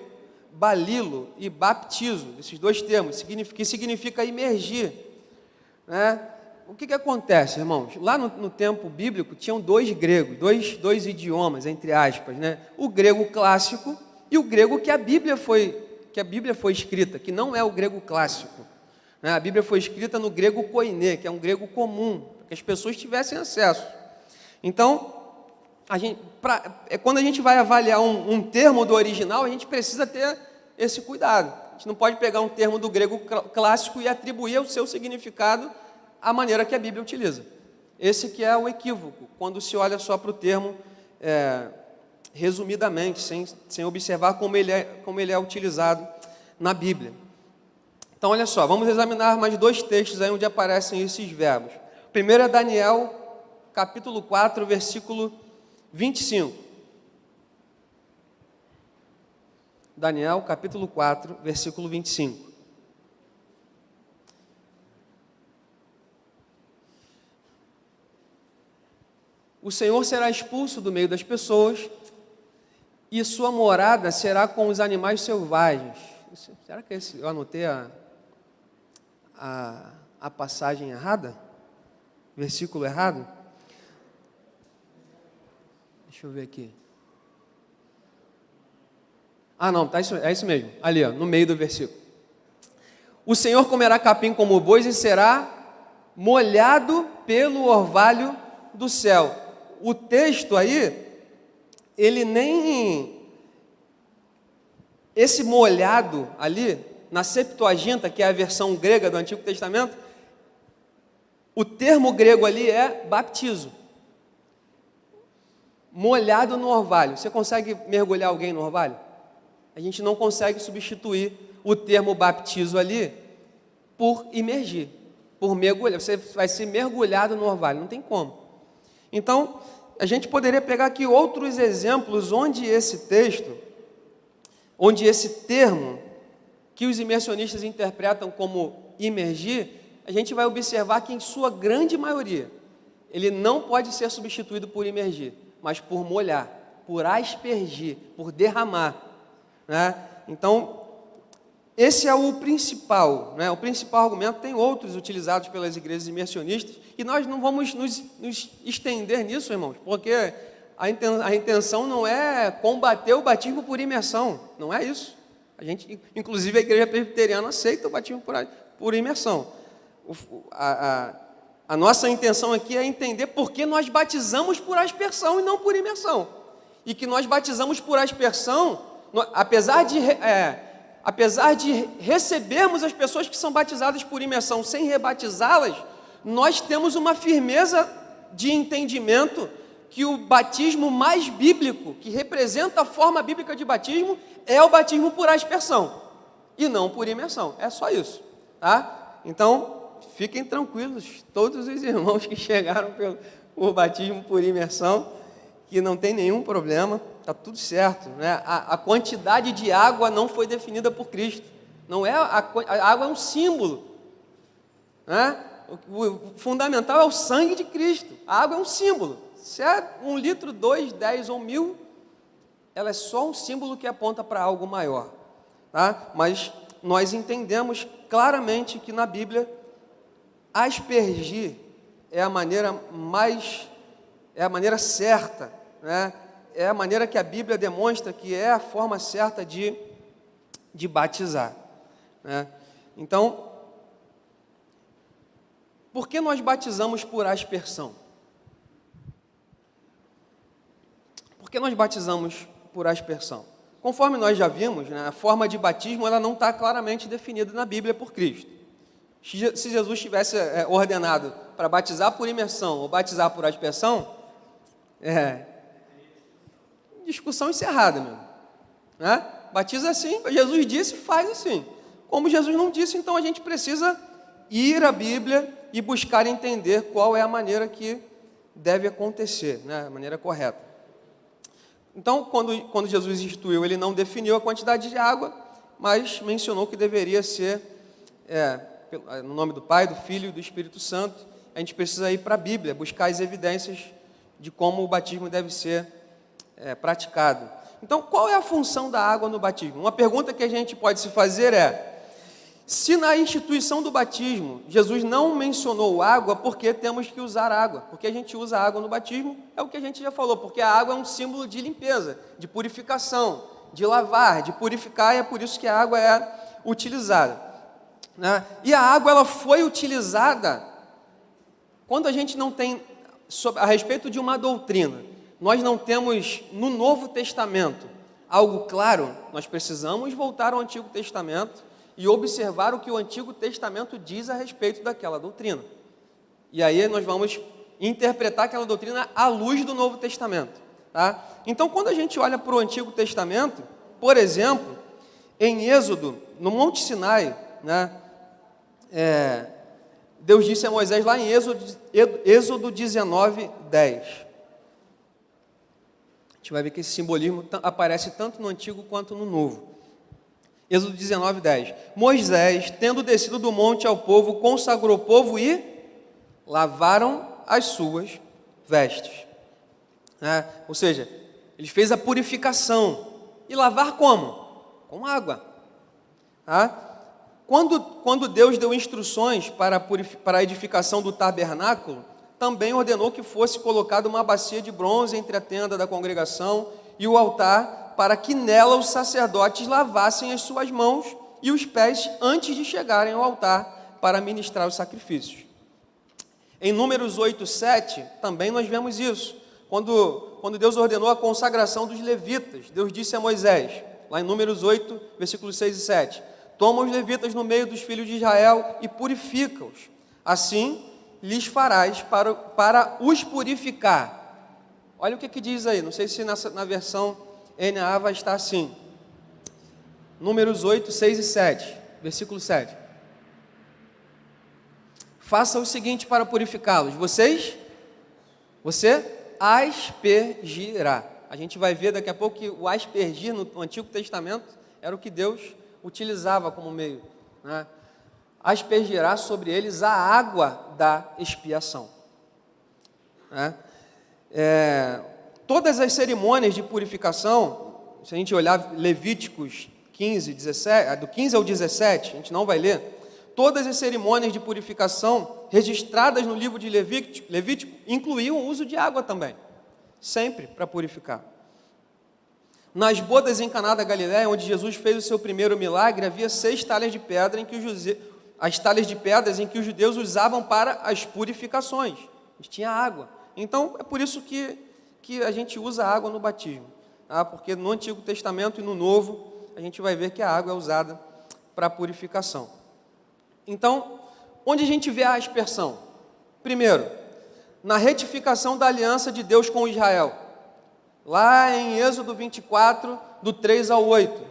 balilo e baptizo, esses dois termos, que significa imergir. Né? O que acontece, irmãos? Lá no tempo bíblico tinham dois gregos, dois idiomas, entre aspas, né? O grego clássico e o grego que a Bíblia foi escrita, que não é o grego clássico. Né? A Bíblia foi escrita no grego koiné, que é um grego comum, para que as pessoas tivessem acesso. Então, quando a gente vai avaliar um termo do original, a gente precisa ter esse cuidado. A gente não pode pegar um termo do grego clássico e atribuir o seu significado à maneira que a Bíblia utiliza. Esse que é o equívoco, quando se olha só para o termo resumidamente, sem observar como ele é utilizado na Bíblia. Então, olha só, vamos examinar mais dois textos aí onde aparecem esses verbos. O primeiro é Daniel, capítulo 4, versículo 25. Daniel, capítulo 4, versículo 25. O Senhor será expulso do meio das pessoas e sua morada será com os animais selvagens. Será que eu anotei a passagem errada? Versículo errado? Deixa eu ver aqui. Não, é isso mesmo. Ali, ó, no meio do versículo. O Senhor comerá capim como bois e será molhado pelo orvalho do céu. O texto aí, ele nem... Esse molhado ali, na Septuaginta, que é a versão grega do Antigo Testamento, o termo grego ali é baptizo. Molhado no orvalho. Você consegue mergulhar alguém no orvalho? A gente não consegue substituir o termo baptizo ali por imergir, por mergulhar. Você vai ser mergulhado no orvalho, não tem como. Então, a gente poderia pegar aqui outros exemplos onde esse termo, que os imersionistas interpretam como imergir, a gente vai observar que em sua grande maioria, ele não pode ser substituído por imergir, mas por molhar, por aspergir, por derramar. Né? Então, esse é o principal, né? O principal argumento. Tem outros utilizados pelas igrejas imersionistas, e nós não vamos nos estender nisso, irmãos, porque a intenção não é combater o batismo por imersão, não é isso. Inclusive a igreja presbiteriana aceita o batismo por imersão. A nossa intenção aqui é entender por que nós batizamos por aspersão e não por imersão, e que nós batizamos por aspersão, apesar de recebermos as pessoas que são batizadas por imersão sem rebatizá-las, nós temos uma firmeza de entendimento que o batismo mais bíblico, que representa a forma bíblica de batismo, é o batismo por aspersão e não por imersão. É só isso, tá? Então, fiquem tranquilos, todos os irmãos que chegaram pelo batismo por imersão, que não tem nenhum problema. Está tudo certo, né? A quantidade de água não foi definida por Cristo. Não é a água é um símbolo, né? O fundamental é o sangue de Cristo. A água é um símbolo. Se é 1 litro, 2, 10 ou 1000, ela é só um símbolo que aponta para algo maior, tá? Mas nós entendemos claramente que na Bíblia aspergir é a maneira certa, né? É a maneira que a Bíblia demonstra que é a forma certa de batizar, né? Então, por que nós batizamos por aspersão? Por que nós batizamos por aspersão? Conforme nós já vimos, né, a forma de batismo ela não está claramente definida na Bíblia por Cristo. Se Jesus tivesse ordenado para batizar por imersão ou batizar por aspersão, discussão encerrada, meu. Né? Batiza assim, Jesus disse, faz assim. Como Jesus não disse, então a gente precisa ir à Bíblia e buscar entender qual é a maneira que deve acontecer, né? A maneira correta. Então, quando Jesus instituiu, ele não definiu a quantidade de água, mas mencionou que deveria ser no nome do Pai, do Filho e do Espírito Santo. A gente precisa ir para a Bíblia, buscar as evidências de como o batismo deve ser praticado. Então, qual é a função da água no batismo? Uma pergunta que a gente pode se fazer é: se na instituição do batismo Jesus não mencionou água, por que temos que usar água? Porque a gente usa água no batismo, é o que a gente já falou, porque a água é um símbolo de limpeza, de purificação, de lavar, de purificar, e é por isso que a água é utilizada, né? E a água, ela foi utilizada quando a gente não tem, a respeito de uma doutrina, nós não temos no Novo Testamento algo claro, nós precisamos voltar ao Antigo Testamento e observar o que o Antigo Testamento diz a respeito daquela doutrina. E aí nós vamos interpretar aquela doutrina à luz do Novo Testamento, tá? Então, quando a gente olha para o Antigo Testamento, por exemplo, em Êxodo, no Monte Sinai, né, Deus disse a Moisés lá em Êxodo 19, 10. A gente vai ver que esse simbolismo aparece tanto no Antigo quanto no Novo. Êxodo 19, 10. Moisés, tendo descido do monte ao povo, consagrou o povo e lavaram as suas vestes. Ou seja, ele fez a purificação. E lavar como? Com água. Quando Deus deu instruções para a edificação do tabernáculo, também ordenou que fosse colocada uma bacia de bronze entre a tenda da congregação e o altar, para que nela os sacerdotes lavassem as suas mãos e os pés antes de chegarem ao altar para ministrar os sacrifícios. Em Números 8, 7, também nós vemos isso. Quando Deus ordenou a consagração dos levitas, Deus disse a Moisés, lá em Números 8, versículos 6 e 7, toma os levitas no meio dos filhos de Israel e purifica-os. Assim lhes farás para os purificar. Olha o que diz aí, não sei se na versão NA vai estar assim. Números 8, 6 e 7, versículo 7. Faça o seguinte para purificá-los. Você aspergirá. A gente vai ver daqui a pouco que o aspergir no Antigo Testamento era o que Deus utilizava como meio, né? Aspergirá sobre eles a água da expiação, né? Todas as cerimônias de purificação, se a gente olhar Levíticos 15, 17, do 15 ao 17, a gente não vai ler, todas as cerimônias de purificação registradas no livro de Levítico incluíam o uso de água também, sempre para purificar. Nas bodas em Caná da Galileia, onde Jesus fez o seu primeiro milagre, havia 6 talhas de pedra, as talhas de pedras em que os judeus usavam para as purificações. Tinha água. Então, é por isso que a gente usa água no batismo, tá? Porque no Antigo Testamento e no Novo, a gente vai ver que a água é usada para purificação. Então, onde a gente vê a aspersão? Primeiro, na retificação da aliança de Deus com Israel, lá em Êxodo 24, do 3 ao 8.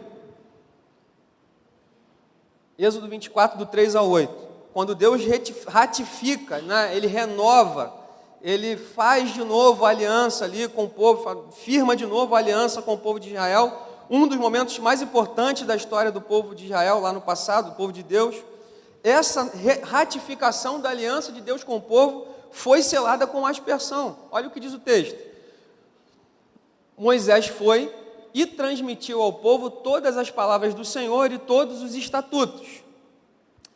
Êxodo 24, do 3 ao 8. Quando Deus ratifica, né, ele renova, ele faz de novo a aliança ali com o povo, firma de novo a aliança com o povo de Israel, um dos momentos mais importantes da história do povo de Israel, lá no passado, do povo de Deus. Essa ratificação da aliança de Deus com o povo foi selada com aspersão. Olha o que diz o texto. Moisés foi e transmitiu ao povo todas as palavras do Senhor e todos os estatutos.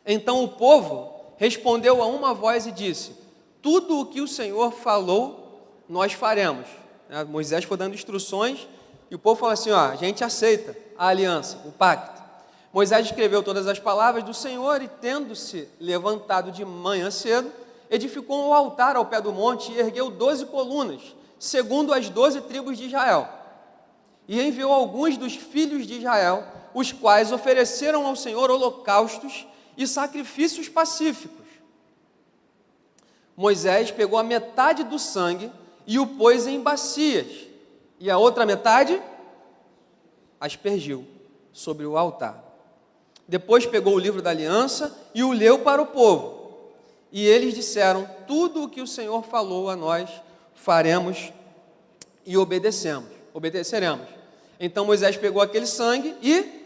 Então o povo respondeu a uma voz e disse: tudo o que o Senhor falou, nós faremos. Moisés foi dando instruções e o povo falou assim: a gente aceita a aliança, o pacto. Moisés escreveu todas as palavras do Senhor e, tendo-se levantado de manhã cedo, edificou um altar ao pé do monte e ergueu 12 colunas, segundo as 12 tribos de Israel. E enviou alguns dos filhos de Israel, os quais ofereceram ao Senhor holocaustos e sacrifícios pacíficos. Moisés pegou a metade do sangue e o pôs em bacias, e a outra metade aspergiu sobre o altar. Depois pegou o livro da aliança e o leu para o povo. E eles disseram: tudo o que o Senhor falou a nós, faremos e obedeceremos. Então Moisés pegou aquele sangue e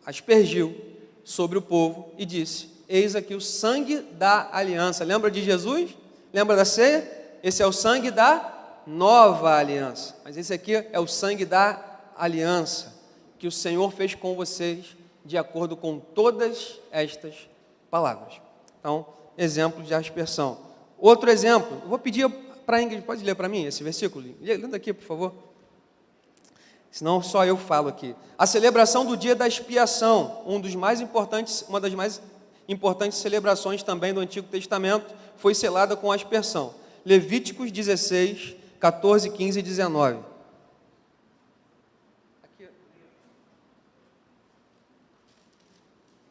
aspergiu sobre o povo e disse: eis aqui o sangue da aliança. Lembra de Jesus? Lembra da ceia? Esse é o sangue da nova aliança. Mas esse aqui é o sangue da aliança que o Senhor fez com vocês, de acordo com todas estas palavras. Então, exemplo de aspersão. Outro exemplo, eu vou pedir para a Ingrid, pode ler para mim esse versículo? Lê aqui, por favor. Senão só eu falo aqui. A celebração do dia da expiação, uma das mais importantes celebrações também do Antigo Testamento, foi selada com a aspersão. Levíticos 16, 14, 15 e 19. Aqui.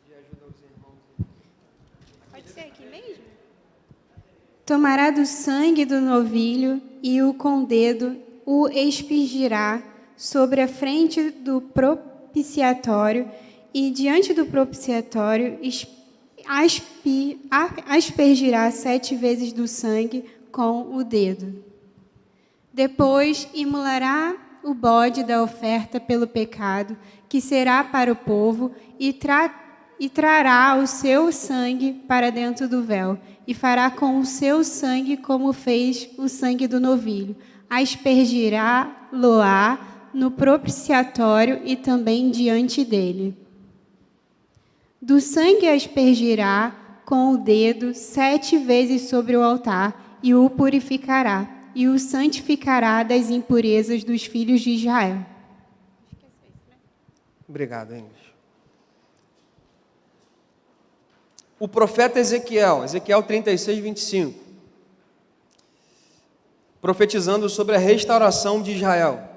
Ajuda os irmãos. Pode ser aqui mesmo? Tomará do sangue do novilho e o com dedo o expingirá sobre a frente do propiciatório e diante do propiciatório aspergirá 7 vezes do sangue com o dedo. Depois imolará o bode da oferta pelo pecado, que será para o povo, e trará o seu sangue para dentro do véu, e fará com o seu sangue como fez o sangue do novilho. Aspergirá-lo-á no propiciatório e também diante dele. Do sangue aspergirá com o dedo 7 vezes sobre o altar e o purificará, e o santificará das impurezas dos filhos de Israel. Obrigado, Ingrid. O profeta Ezequiel 36, 25, profetizando sobre a restauração de Israel.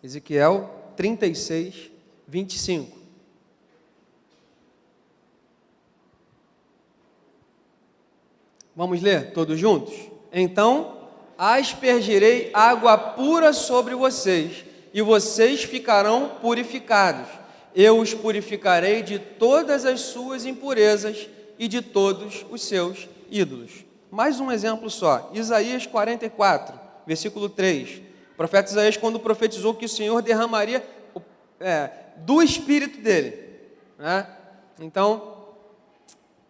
Ezequiel 36, 25. Vamos ler todos juntos? Então, aspergirei água pura sobre vocês, e vocês ficarão purificados. Eu os purificarei de todas as suas impurezas e de todos os seus ídolos. Mais um exemplo só. Isaías 44, versículo 3. O profeta Isaías, quando profetizou que o Senhor derramaria do Espírito dele, né? Então,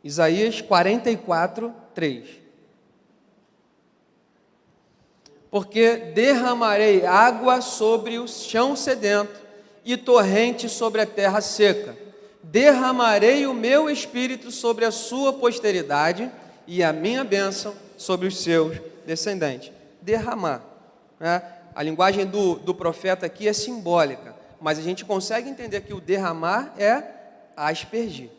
Isaías 44, 3. Porque derramarei água sobre o chão sedento e torrente sobre a terra seca. Derramarei o meu Espírito sobre a sua posteridade e a minha bênção sobre os seus descendentes. Derramar, né? A linguagem do profeta aqui é simbólica, mas a gente consegue entender que o derramar é aspergir.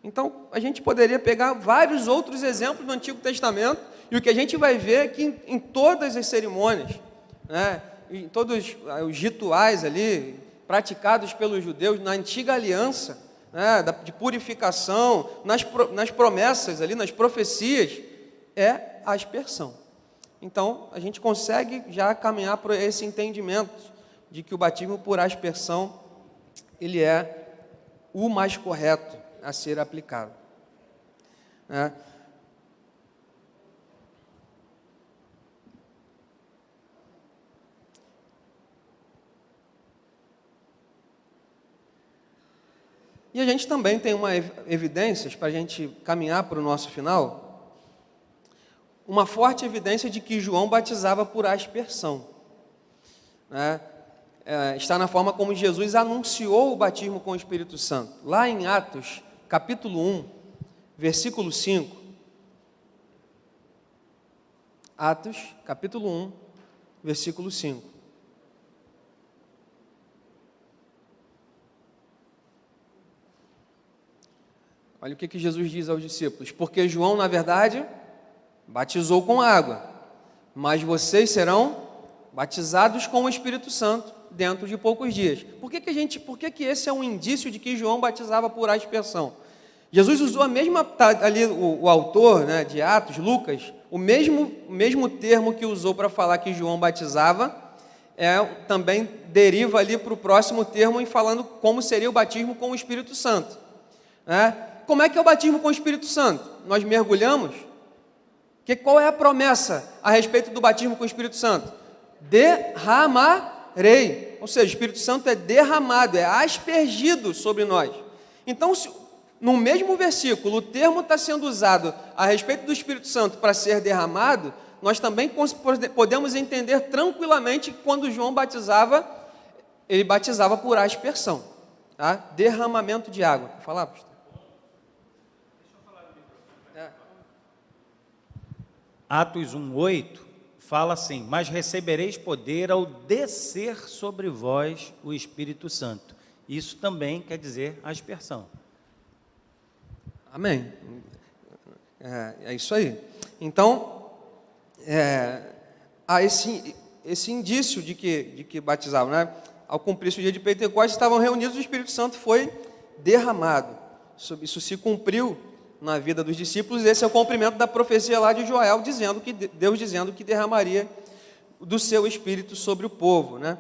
Então, a gente poderia pegar vários outros exemplos do Antigo Testamento, e o que a gente vai ver é que em todas as cerimônias, né, em todos os rituais ali, praticados pelos judeus na antiga aliança, né, de purificação, nas promessas ali, nas profecias, é a aspersão. Então, a gente consegue já caminhar para esse entendimento de que o batismo por aspersão, ele é o mais correto a ser aplicado, né? E a gente também tem uma evidências, para a gente caminhar para o nosso final, uma forte evidência de que João batizava por aspersão, né? Está na forma como Jesus anunciou o batismo com o Espírito Santo. Lá em Atos, capítulo 1, versículo 5. Atos, capítulo 1, versículo 5. Olha o que Jesus diz aos discípulos. Porque João, na verdade, batizou com água, mas vocês serão batizados com o Espírito Santo dentro de poucos dias. Por que esse é um indício de que João batizava por aspersão? Jesus usou a mesma, ali o autor, né, de Atos, Lucas, o mesmo termo que usou para falar que João batizava, também deriva ali para o próximo termo em falando como seria o batismo com o Espírito Santo, né? Como é que é o batismo com o Espírito Santo? Nós mergulhamos. Qual é a promessa a respeito do batismo com o Espírito Santo? Derramarei. Ou seja, o Espírito Santo é derramado, é aspergido sobre nós. Então, no mesmo versículo, o termo está sendo usado a respeito do Espírito Santo para ser derramado, nós também podemos entender tranquilamente que quando João batizava, ele batizava por aspersão, tá? Derramamento de água. Quer falar, pastor? Atos 1:8 fala assim: mas recebereis poder ao descer sobre vós o Espírito Santo. Isso também quer dizer aspersão. Amém. É isso aí. Então, há esse indício de que batizavam, né? Ao cumprir-se o dia de Pentecostes, estavam reunidos, o Espírito Santo foi derramado. Isso se cumpriu na vida dos discípulos. Esse é o cumprimento da profecia lá de Joel, Deus dizendo que derramaria do seu Espírito sobre o povo, né?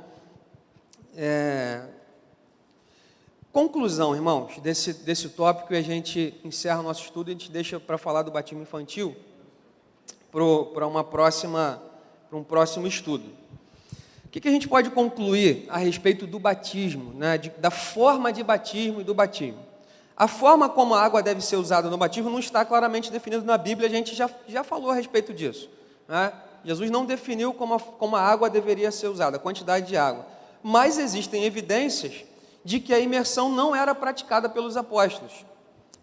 Conclusão, irmãos, desse tópico, e a gente encerra o nosso estudo, a gente deixa para falar do batismo infantil para um próximo estudo. O que a gente pode concluir a respeito do batismo, né, da forma de batismo e do batismo? A forma como a água deve ser usada no batismo não está claramente definido na Bíblia, a gente já falou a respeito disso, né? Jesus não definiu como a água deveria ser usada, a quantidade de água, mas existem evidências de que a imersão não era praticada pelos apóstolos,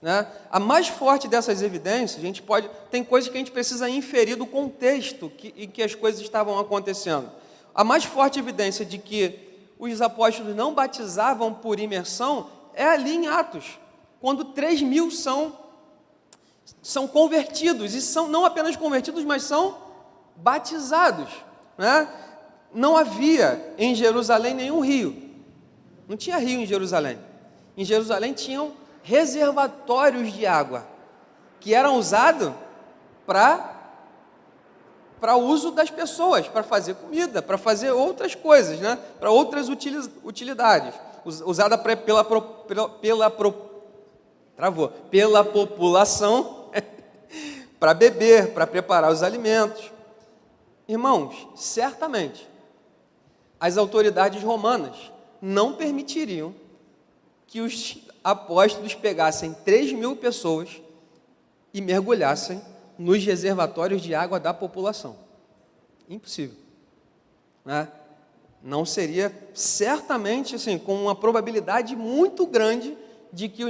né? A mais forte dessas evidências, tem coisas que a gente precisa inferir do contexto em que as coisas estavam acontecendo. A mais forte evidência de que os apóstolos não batizavam por imersão é ali em Atos, quando 3.000 são convertidos, e são não apenas convertidos, mas são batizados, né? Não havia em Jerusalém nenhum rio, não tinha rio em Jerusalém. Em Jerusalém tinham reservatórios de água, que eram usados para uso das pessoas, para fazer comida, para fazer outras coisas, né? Para outras utilidades, usada pela população para beber, para preparar os alimentos. Irmãos, certamente as autoridades romanas não permitiriam que os apóstolos pegassem 3.000 pessoas e mergulhassem nos reservatórios de água da população. Impossível, né? Não seria, certamente, assim, com uma probabilidade muito grande de que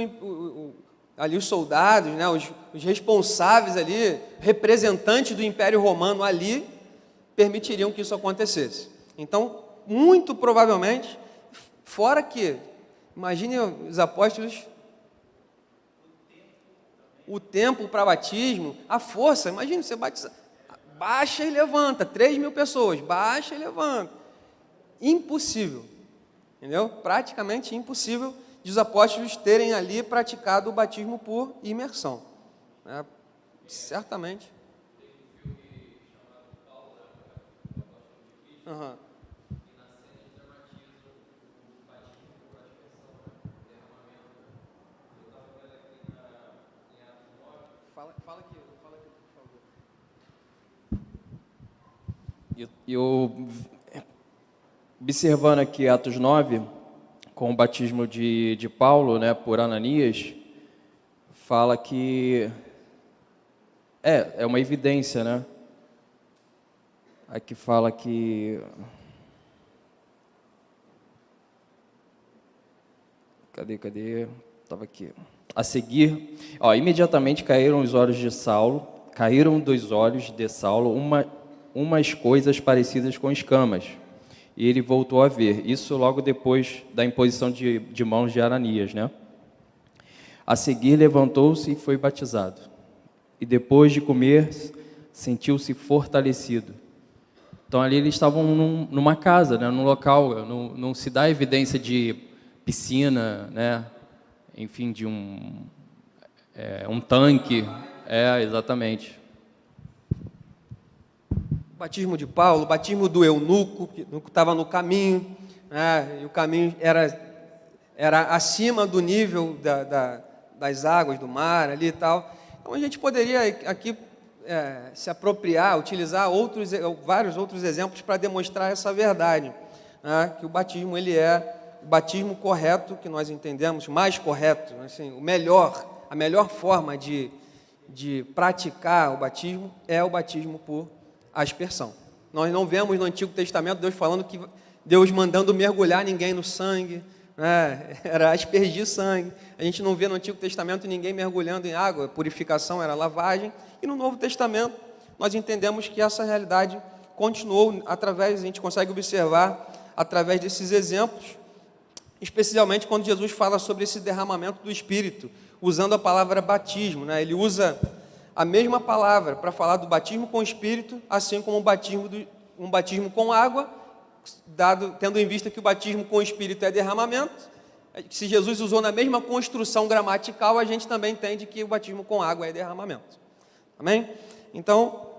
ali os soldados, né, os responsáveis ali, representantes do Império Romano ali, permitiriam que isso acontecesse. Então, muito provavelmente, fora que, imagine os apóstolos, o tempo para batismo, a força, imagine você batiza, baixa e levanta, 3.000 pessoas, baixa e levanta. Impossível, entendeu? Praticamente impossível de os apóstolos terem ali praticado o batismo por imersão, né? Certamente. Uhum. Fala aqui, por favor. Eu observando aqui Atos 9, com o batismo de Paulo, né, por Ananias, fala que é uma evidência, né? Aqui fala que... Cadê? Estava aqui. A seguir, imediatamente caíram dos olhos de Saulo umas coisas parecidas com escamas, e ele voltou a ver. Isso logo depois da imposição de mãos de Ananias, né? A seguir levantou-se e foi batizado. E depois de comer, sentiu-se fortalecido. Então ali eles estavam numa casa, né, num local, não se dá evidência de piscina, né? Enfim, de um tanque. Exatamente. Batismo de Paulo, batismo do eunuco, que estava no caminho, né, e o caminho era acima do nível das águas do mar ali e tal. Então a gente poderia aqui se apropriar, utilizar vários outros exemplos para demonstrar essa verdade, né? Que o batismo ele é o batismo correto, que nós entendemos, mais correto, assim, a melhor forma de praticar o batismo é o batismo por aspersão. Nós não vemos no Antigo Testamento Deus falando que Deus mandando mergulhar ninguém no sangue, né? Era aspergir sangue. A gente não vê no Antigo Testamento ninguém mergulhando em água, purificação era lavagem. E no Novo Testamento nós entendemos que essa realidade continuou a gente consegue observar através desses exemplos, especialmente quando Jesus fala sobre esse derramamento do Espírito, usando a palavra batismo, né? Ele usa a mesma palavra para falar do batismo com o Espírito, assim como um batismo com água, tendo em vista que o batismo com o Espírito é derramamento. Se Jesus usou na mesma construção gramatical, a gente também entende que o batismo com água é derramamento. Amém? Então,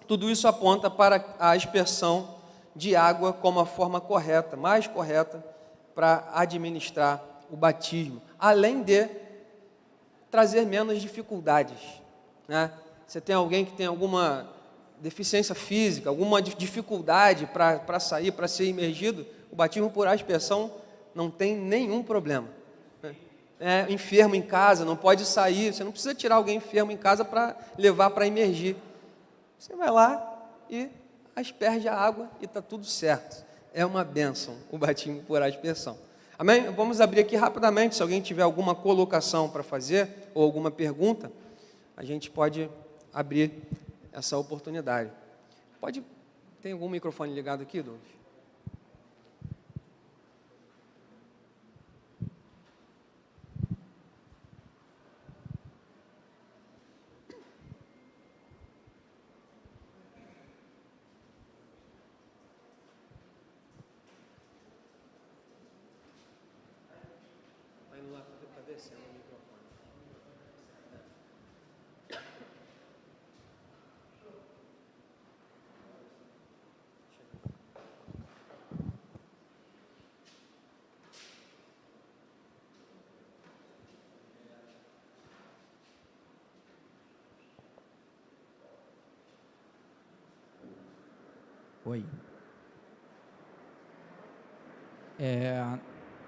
tudo isso aponta para a aspersão de água como a forma correta, mais correta, para administrar o batismo, além de trazer menos dificuldades, né? Você tem alguém que tem alguma deficiência física, alguma dificuldade para sair, para ser imergido, o batismo por aspersão não tem nenhum problema. Enfermo em casa, não pode sair, você não precisa tirar alguém enfermo em casa para levar para imergir. Você vai lá e asperge a água e está tudo certo. É uma bênção o batismo por aspersão. Amém? Vamos abrir aqui rapidamente, se alguém tiver alguma colocação para fazer, ou alguma pergunta, a gente pode abrir essa oportunidade. Tem algum microfone ligado aqui, Douglas? Oi.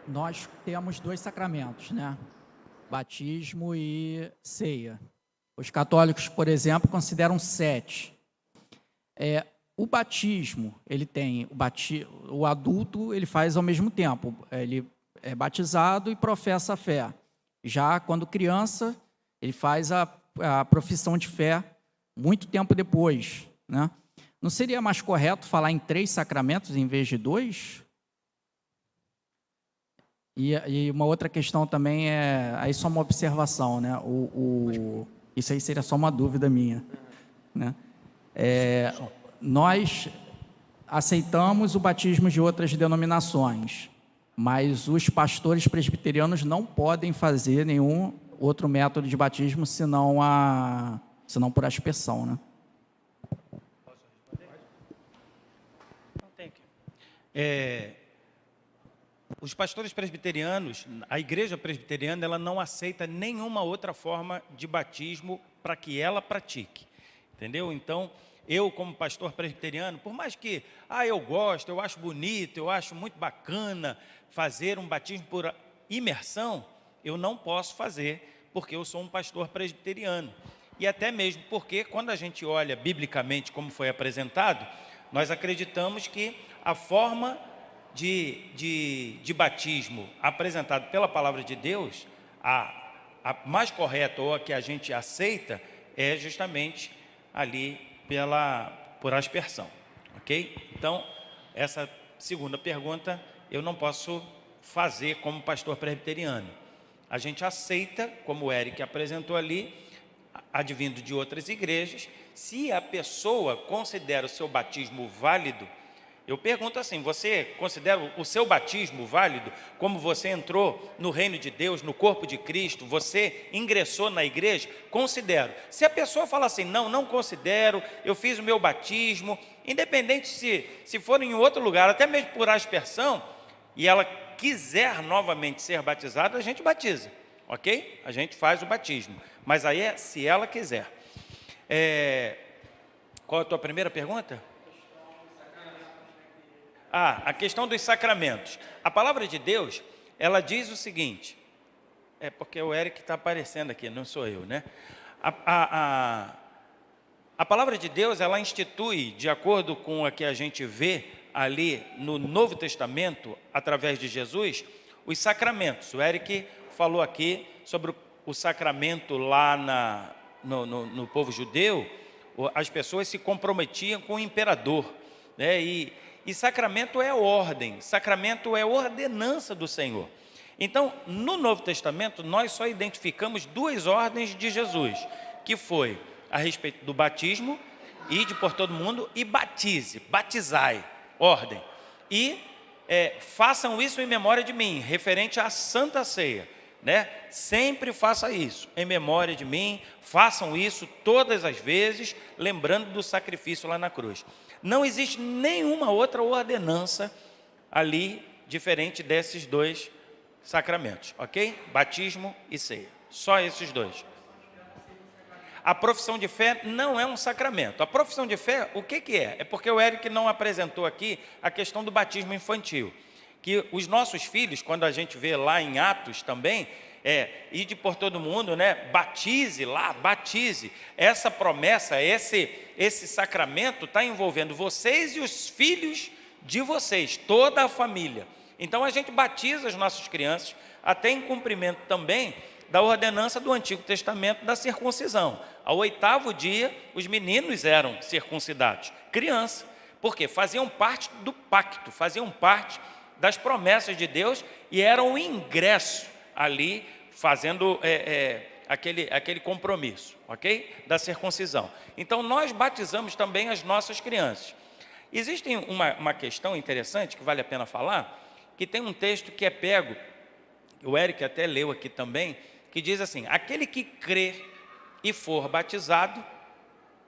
Nós temos 2 sacramentos, né? Batismo e ceia. Os católicos, por exemplo, consideram 7. O batismo, ele tem o adulto, ele faz ao mesmo tempo. Ele é batizado e professa a fé. Já quando criança, ele faz a profissão de fé muito tempo depois, né? Não seria mais correto falar em 3 sacramentos em vez de 2? E uma outra questão também aí só uma observação, né? Isso aí seria só uma dúvida minha, né? Nós aceitamos o batismo de outras denominações, mas os pastores presbiterianos não podem fazer nenhum outro método de batismo senão por aspersão, né? Os pastores presbiterianos, a igreja presbiteriana, ela não aceita nenhuma outra forma de batismo para que ela pratique, entendeu? Então, eu como pastor presbiteriano, por mais que eu gosto, eu acho bonito, eu acho muito bacana fazer um batismo por imersão, eu não posso fazer, porque eu sou um pastor presbiteriano. E até mesmo porque, quando a gente olha biblicamente como foi apresentado, nós acreditamos que a forma de batismo apresentado pela palavra de Deus, a mais correta ou a que a gente aceita, é justamente ali por aspersão, ok? Então, essa segunda pergunta eu não posso fazer como pastor presbiteriano. A gente aceita, como o Eric apresentou ali, advindo de outras igrejas, se a pessoa considera o seu batismo válido. Eu pergunto assim, você considera o seu batismo válido, como você entrou no reino de Deus, no corpo de Cristo, você ingressou na igreja? Considero. Se a pessoa fala assim, não considero, eu fiz o meu batismo, independente se for em outro lugar, até mesmo por aspersão, e ela quiser novamente ser batizada, a gente batiza. ok? A gente faz o batismo, mas aí é se ela quiser. Qual a tua primeira pergunta? A questão dos sacramentos. A palavra de Deus, ela diz o seguinte, porque o Eric está aparecendo aqui, não sou eu, né? A palavra de Deus, ela institui, de acordo com a que a gente vê ali no Novo Testamento, através de Jesus, os sacramentos. O Eric falou aqui sobre o sacramento lá no povo judeu, as pessoas se comprometiam com o imperador, né? E sacramento é ordem, sacramento é ordenança do Senhor. Então, no Novo Testamento, nós só identificamos duas ordens de Jesus, que foi a respeito do batismo, ide por todo mundo e batizai, ordem. E façam isso em memória de mim, referente à Santa Ceia, né? Sempre faça isso, em memória de mim, façam isso todas as vezes, lembrando do sacrifício lá na cruz. Não existe nenhuma outra ordenança ali, diferente desses dois sacramentos, ok? Batismo e ceia, só esses dois. A profissão de fé não é um sacramento. A profissão de fé, o que é? É porque o Eric não apresentou aqui a questão do batismo infantil. Que os nossos filhos, quando a gente vê lá em Atos também, ide por todo mundo, né? Batize lá, batize. Essa promessa, esse sacramento está envolvendo vocês e os filhos de vocês, toda a família. Então a gente batiza as nossas crianças, até em cumprimento também da ordenança do Antigo Testamento da circuncisão. Ao 8º dia, os meninos eram circuncidados, criança, porque faziam parte do pacto, faziam parte das promessas de Deus e eram o ingresso ali, fazendo aquele compromisso, ok? Da circuncisão. Então, nós batizamos também as nossas crianças. Existe uma questão interessante que vale a pena falar, que tem um texto que é pego, o Eric até leu aqui também, que diz assim, aquele que crê e for batizado,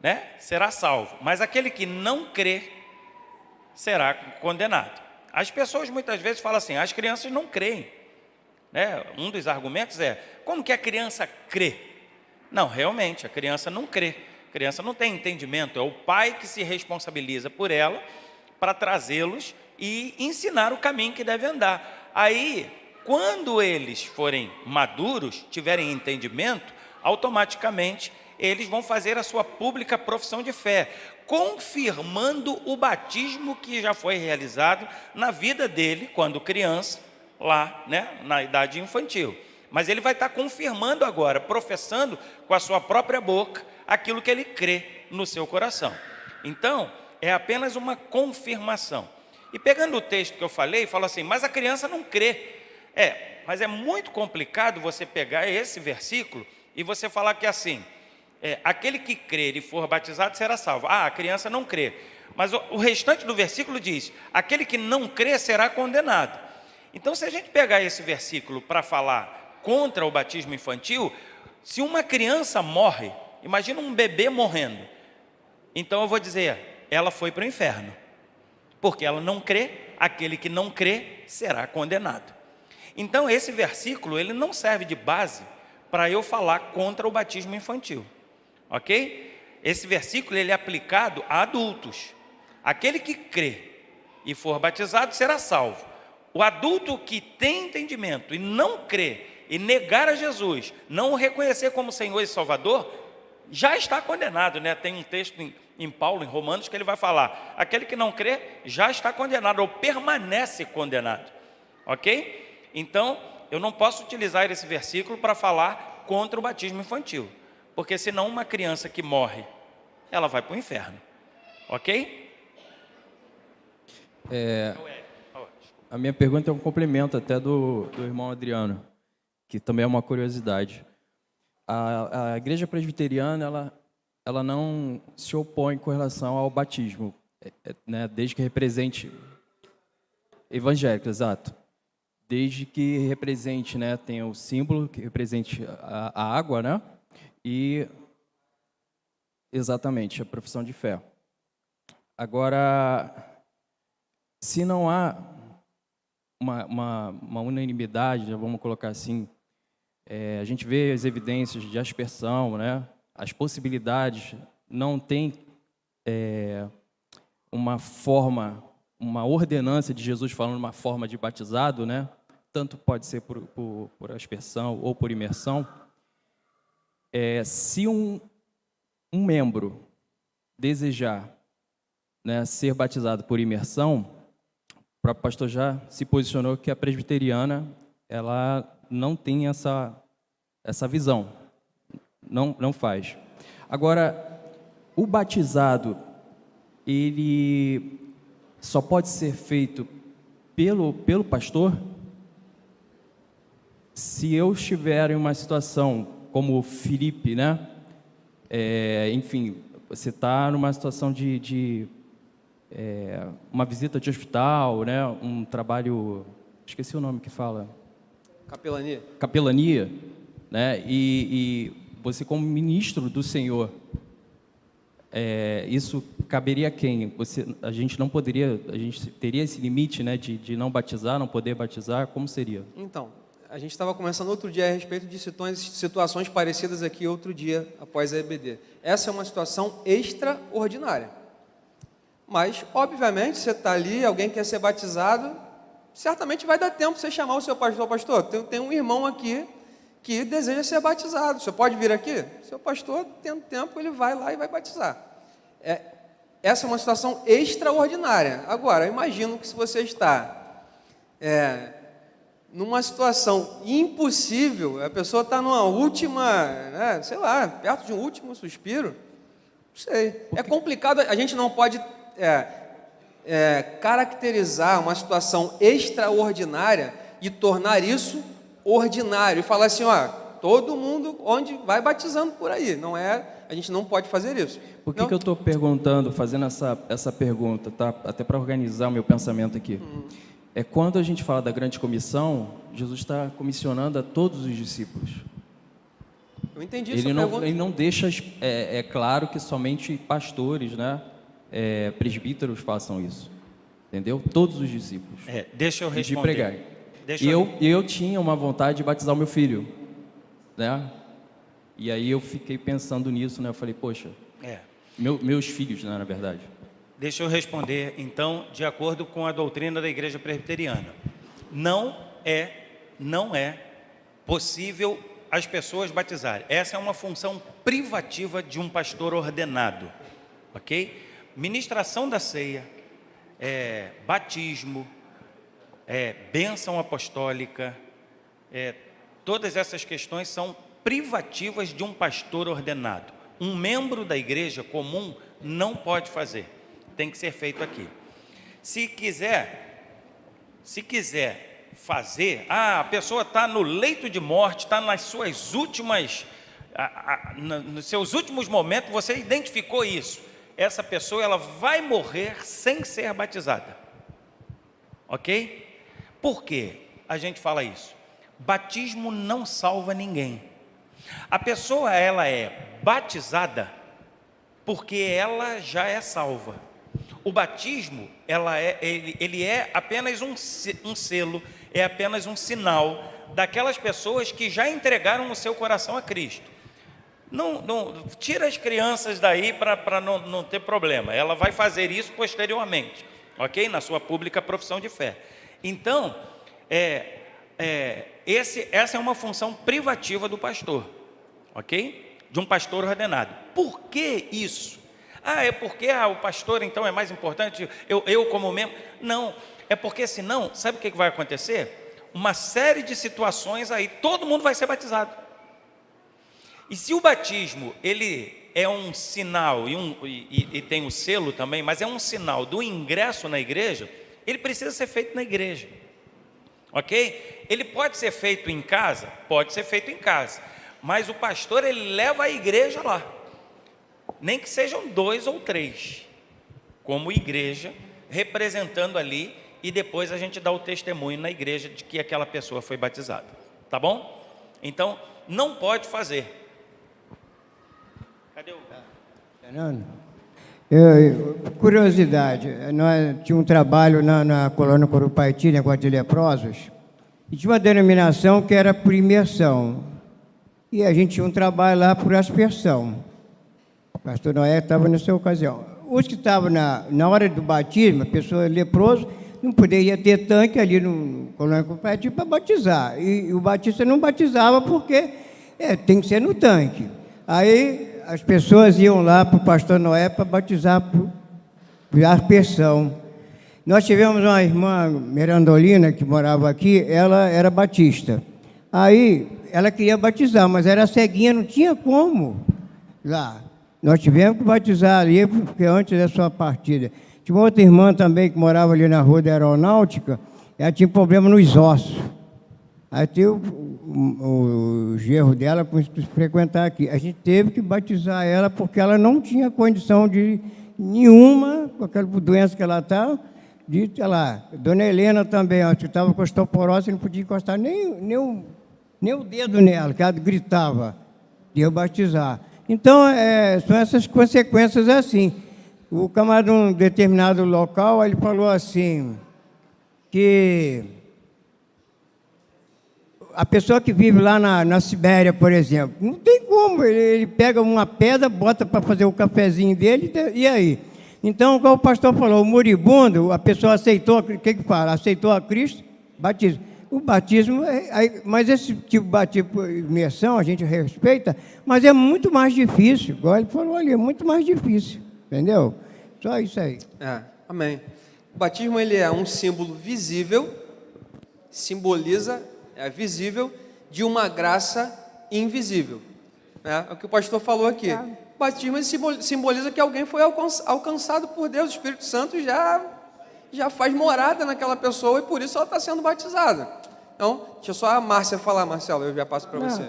né, será salvo, mas aquele que não crê será condenado. As pessoas muitas vezes falam assim, as crianças não creem, né? Um dos argumentos é, como que a criança crê? Não, realmente, a criança não crê, a criança não tem entendimento, é o pai que se responsabiliza por ela para trazê-los e ensinar o caminho que deve andar. Aí, quando eles forem maduros, tiverem entendimento, automaticamente eles vão fazer a sua pública profissão de fé, confirmando o batismo que já foi realizado na vida dele, quando criança, lá, né, na idade infantil. Mas ele vai estar confirmando agora, professando com a sua própria boca aquilo que ele crê no seu coração. Então, é apenas uma confirmação. E pegando o texto que eu falei, fala assim, mas a criança não crê. Mas é muito complicado você pegar esse versículo e você falar que assim, aquele que crer e for batizado será salvo. A criança não crê. Mas o restante do versículo diz, aquele que não crê será condenado. Então, se a gente pegar esse versículo para falar contra o batismo infantil, se uma criança morre, imagina um bebê morrendo, então eu vou dizer, ela foi para o inferno, porque ela não crê, aquele que não crê será condenado. Então, esse versículo, ele não serve de base para eu falar contra o batismo infantil, ok? Esse versículo, ele é aplicado a adultos. Aquele que crê e for batizado será salvo. O adulto que tem entendimento e não crê e negar a Jesus, não o reconhecer como Senhor e Salvador, já está condenado, né? Tem um texto em Paulo, em Romanos, que ele vai falar, aquele que não crê já está condenado, ou permanece condenado, ok? Então, eu não posso utilizar esse versículo para falar contra o batismo infantil, porque senão uma criança que morre, ela vai para o inferno, ok? A minha pergunta é um complemento até do irmão Adriano, que também é uma curiosidade. A igreja presbiteriana, ela não se opõe com relação ao batismo, né, desde que represente evangélico, exato. Desde que represente, né, tenha o símbolo que represente a água, né, e exatamente a profissão de fé. Agora, se não há uma unanimidade, vamos colocar assim, A gente vê as evidências de aspersão, né? As possibilidades, não tem uma forma, uma ordenança de Jesus falando uma forma de batizado, né? Tanto pode ser por aspersão ou por imersão. Se um membro desejar, né, ser batizado por imersão, o próprio pastor já se posicionou que a presbiteriana ela não tem essa visão, não faz. Agora, o batizado, ele só pode ser feito pelo pastor se eu estiver em uma situação como o Felipe, né? Enfim, você está numa situação de uma visita de hospital, né? Um trabalho, esqueci o nome que fala. Capelania, né? E você como ministro do Senhor, isso caberia a quem? A gente teria esse limite, né? De não batizar, não poder batizar, como seria? Então, a gente estava conversando outro dia a respeito de situações parecidas aqui outro dia, após a EBD. Essa é uma situação extraordinária. Mas, obviamente, você está ali, alguém quer ser batizado, certamente vai dar tempo você chamar o seu pastor. Pastor, tem um irmão aqui que deseja ser batizado. Você pode vir aqui? Seu pastor, tendo tempo, ele vai lá e vai batizar. Essa é uma situação extraordinária. Agora, eu imagino que se você está numa situação impossível, a pessoa está numa última, né, sei lá, perto de um último suspiro, não sei. É complicado, a gente não pode caracterizar uma situação extraordinária e tornar isso ordinário, e falar assim, ó, todo mundo onde vai batizando por aí, a gente não pode fazer isso. Por que eu estou perguntando, fazendo essa pergunta, tá? Até para organizar o meu pensamento aqui. Quando a gente fala da grande comissão, Jesus está comissionando a todos os discípulos. Eu entendi ele não deixa claro que somente pastores, né, presbíteros façam isso, entendeu? Todos os discípulos. Deixa eu responder. De pregar. Eu tinha uma vontade de batizar o meu filho, né? E aí eu fiquei pensando nisso, né? Eu falei, poxa, meus filhos, né, na verdade. Deixa eu responder, então, de acordo com a doutrina da Igreja Presbiteriana. Não é possível as pessoas batizarem. Essa é uma função privativa de um pastor ordenado, ok? Ministração da ceia, batismo, bênção apostólica, todas essas questões são privativas de um pastor ordenado. Um membro da igreja comum não pode fazer. Tem que ser feito aqui. Se quiser fazer, a pessoa está no leito de morte, está nas suas últimas, nos seus últimos momentos, você identificou isso. Essa pessoa ela vai morrer sem ser batizada. Ok? Por que a gente fala isso? Batismo não salva ninguém. A pessoa ela é batizada porque ela já é salva. O batismo, ele é apenas um selo, é apenas um sinal daquelas pessoas que já entregaram o seu coração a Cristo. Não tira as crianças daí para não ter problema. Ela vai fazer isso posteriormente, ok? Na sua pública profissão de fé. Então, essa é uma função privativa do pastor, ok? De um pastor ordenado. Por que isso? É porque o pastor então é mais importante, eu como membro? Não, é porque senão, sabe o que vai acontecer? Uma série de situações aí, todo mundo vai ser batizado. E se o batismo, ele é um sinal, e tem o selo também, mas é um sinal do ingresso na igreja, ele precisa ser feito na igreja. Ok? Ele pode ser feito em casa? Pode ser feito em casa. Mas o pastor, ele leva a igreja lá. Nem que sejam 2 ou 3, como igreja, representando ali, e depois a gente dá o testemunho na igreja de que aquela pessoa foi batizada. Tá bom? Então, não pode fazer. Cadê o... Fernando? Curiosidade, nós tínhamos um trabalho na colônia Corupaiti, negócio de leprosos, e tinha uma denominação que era por imersão. e a gente tinha um trabalho lá por aspersão. O pastor Noé estava nessa ocasião. Os que estavam na hora do batismo, a pessoa leprosa, não poderia ter tanque ali no colônia compartilhada para batizar. E o batista não batizava porque tem que ser no tanque. Aí as pessoas iam lá para o pastor Noé para batizar por aspersão. Nós tivemos uma irmã Mirandolina, que morava aqui, ela era batista. Aí ela queria batizar, mas era ceguinha, não tinha como lá. Nós tivemos que batizar ali, porque antes da sua partida. Tinha uma outra irmã também que morava ali na rua da Aeronáutica, ela tinha problema nos ossos. Aí teve o gerro dela para frequentar aqui. A gente teve que batizar ela porque ela não tinha condição de nenhuma, com aquela doença que ela está, de, sei lá, Dona Helena também, ó, que estava com osteoporose, não podia encostar nem o dedo nela, que ela gritava, de eu batizar. Então, são essas consequências assim. O camarada de um determinado local, ele falou assim, que a pessoa que vive lá na Sibéria, por exemplo, não tem como, ele pega uma pedra, bota para fazer o cafezinho dele, e aí? Então, como o pastor falou, o moribundo, a pessoa aceitou, o que fala? Aceitou a Cristo, batismo. O batismo, mas esse tipo de batismo por imersão, a gente respeita, mas é muito mais difícil, igual ele falou ali, é muito mais difícil, entendeu? Só isso aí. Amém. O batismo, ele é um símbolo visível, simboliza, visível, de uma graça invisível. É o que o pastor falou aqui. O batismo simboliza que alguém foi alcançado por Deus, o Espírito Santo já faz morada naquela pessoa e por isso ela está sendo batizada. Então, deixa só a Márcia falar, Marcelo, eu já passo para você.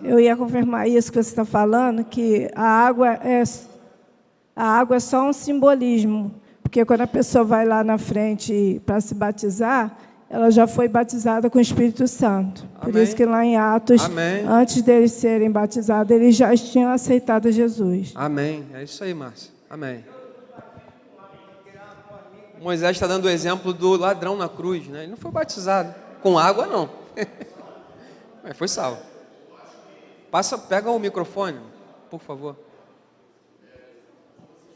Eu ia confirmar isso que você está falando, que a água é só um simbolismo, porque quando a pessoa vai lá na frente para se batizar, ela já foi batizada com o Espírito Santo. Amém. Por isso que lá em Atos, amém, antes deles serem batizados, eles já tinham aceitado Jesus. Amém. É isso aí, Márcia. Amém. Moisés está dando o exemplo do ladrão na cruz, né? Ele não foi batizado com água, não. Mas foi salvo. Pega o microfone, por favor.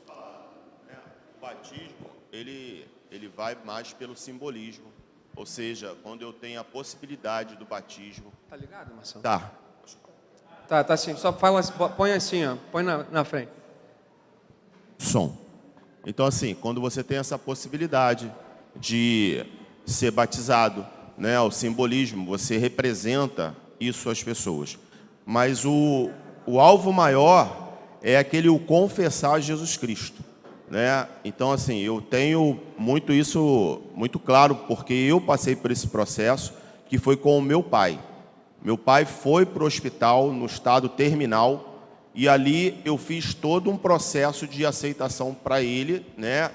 O batismo, ele vai mais pelo simbolismo. Ou seja, quando eu tenho a possibilidade do batismo... Tá ligado, Marcelo? Tá. Tá sim. Só fala, põe assim, ó. Põe na frente. Som. Então, assim, quando você tem essa possibilidade de ser batizado, né, o simbolismo, você representa isso às pessoas. Mas o alvo maior é o confessar Jesus Cristo, né? Então, assim, eu tenho isso muito claro, porque eu passei por esse processo, que foi com o meu pai. Meu pai foi para o hospital no estado terminal, e ali eu fiz todo um processo de aceitação para ele, né?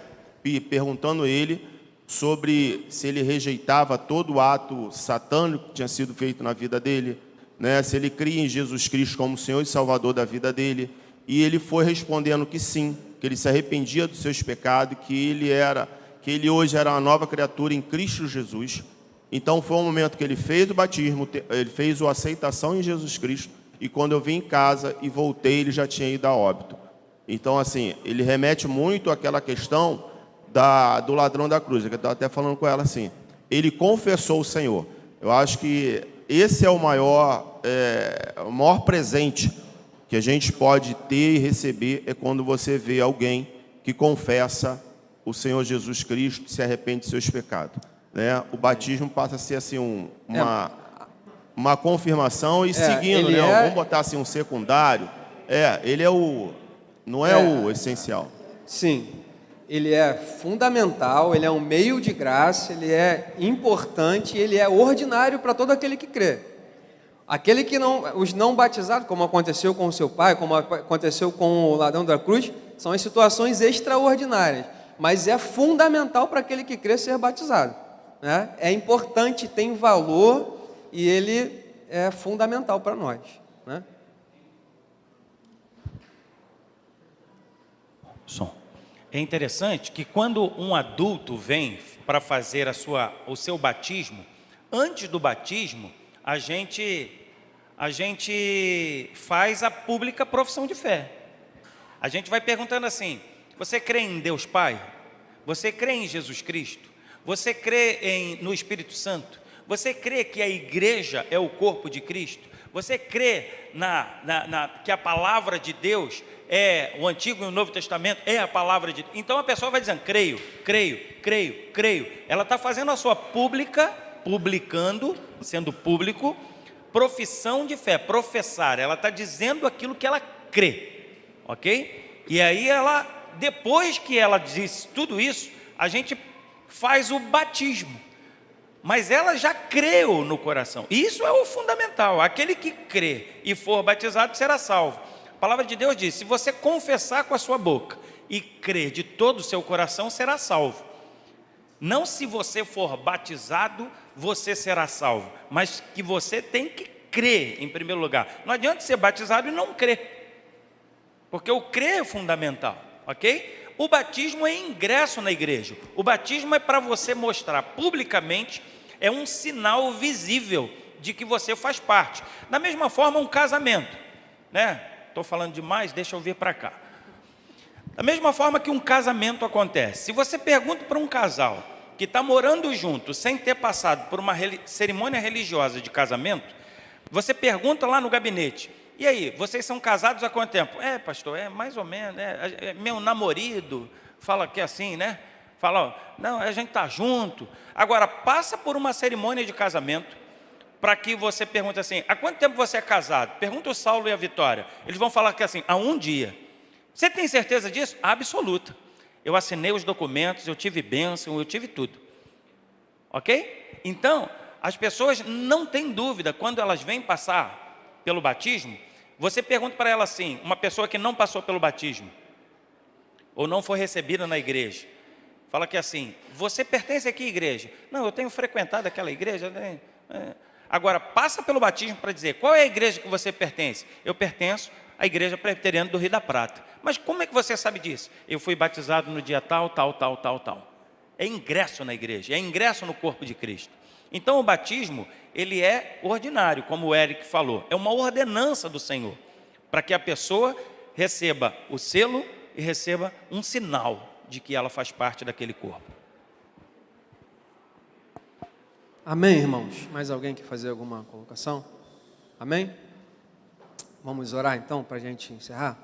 Perguntando a ele sobre se ele rejeitava todo o ato satânico que tinha sido feito na vida dele, né? Se ele cria em Jesus Cristo como Senhor e Salvador da vida dele. E ele foi respondendo que sim, que ele se arrependia dos seus pecados, que ele hoje era uma nova criatura em Cristo Jesus. Então foi um momento que ele fez o batismo, ele fez a aceitação em Jesus Cristo. E quando eu vim em casa e voltei, ele já tinha ido a óbito. Então, assim, ele remete muito àquela questão do ladrão da cruz. Eu estava até falando com ela assim, ele confessou o Senhor. Eu acho que esse é o maior presente que a gente pode ter e receber, é quando você vê alguém que confessa o Senhor Jesus Cristo e se arrepende de seus pecados, né? O batismo passa a ser assim uma confirmação e seguindo, né? Vamos botar assim um secundário. Ele é não é o essencial. Sim, ele é fundamental, ele é um meio de graça, ele é importante, ele é ordinário para todo aquele que crê. Aquele que os não batizados, como aconteceu com o seu pai, como aconteceu com o ladrão da cruz, são as situações extraordinárias, mas é fundamental para aquele que crê ser batizado, né? É importante, tem valor e ele é fundamental para nós, né? Som. É interessante que quando um adulto vem para fazer o seu batismo, antes do batismo, a gente a gente faz a pública profissão de fé. A gente vai perguntando assim: você crê em Deus Pai? Você crê em Jesus Cristo? Você crê no Espírito Santo? Você crê que a igreja é o corpo de Cristo? Você crê que a palavra de Deus é o Antigo e o Novo Testamento, é a palavra de Deus? Então a pessoa vai dizendo: creio, creio, creio, creio. Ela está fazendo a sua publicando, sendo público, profissão de fé, professar. Ela está dizendo aquilo que ela crê, ok? E aí depois que ela diz tudo isso, a gente faz o batismo. Mas ela já creu no coração. Isso é o fundamental. Aquele que crê e for batizado será salvo. A palavra de Deus diz: se você confessar com a sua boca e crer de todo o seu coração, será salvo. Não se você for batizado, você será salvo, mas que você tem que crer em primeiro lugar. Não adianta ser batizado e não crer, porque o crer é fundamental, ok? O batismo é ingresso na igreja. O batismo é para você mostrar publicamente, é um sinal visível de que você faz parte. Da mesma forma, um casamento, né? Estou falando demais, deixa eu vir para cá. Da mesma forma que um casamento acontece, se você pergunta para um casal que está morando junto, sem ter passado por uma cerimônia religiosa de casamento, você pergunta lá no gabinete: e aí, vocês são casados há quanto tempo? Pastor, mais ou menos, meu namorado fala que é assim, né? Fala, ó, não, a gente está junto. Agora, passa por uma cerimônia de casamento, para que você pergunte assim: há quanto tempo você é casado? Pergunta o Saulo e a Vitória. Eles vão falar que assim: há um dia. Você tem certeza disso? Absoluta. Eu assinei os documentos, eu tive bênção, eu tive tudo. Ok? Então, as pessoas não têm dúvida, quando elas vêm passar pelo batismo, você pergunta para ela assim, uma pessoa que não passou pelo batismo, ou não foi recebida na igreja, fala que assim: você pertence a que igreja? Não, eu tenho frequentado aquela igreja. Agora, passa pelo batismo para dizer: qual é a igreja que você pertence? Eu pertenço à Igreja Presbiteriana do Rio da Prata. Mas como é que você sabe disso? Eu fui batizado no dia tal, tal, tal, tal, tal. É ingresso na igreja, é ingresso no corpo de Cristo. Então o batismo, ele é ordinário, como o Eric falou. É uma ordenança do Senhor, para que a pessoa receba o selo e receba um sinal de que ela faz parte daquele corpo. Amém, irmãos? Mais alguém quer fazer alguma colocação? Amém? Vamos orar então para a gente encerrar?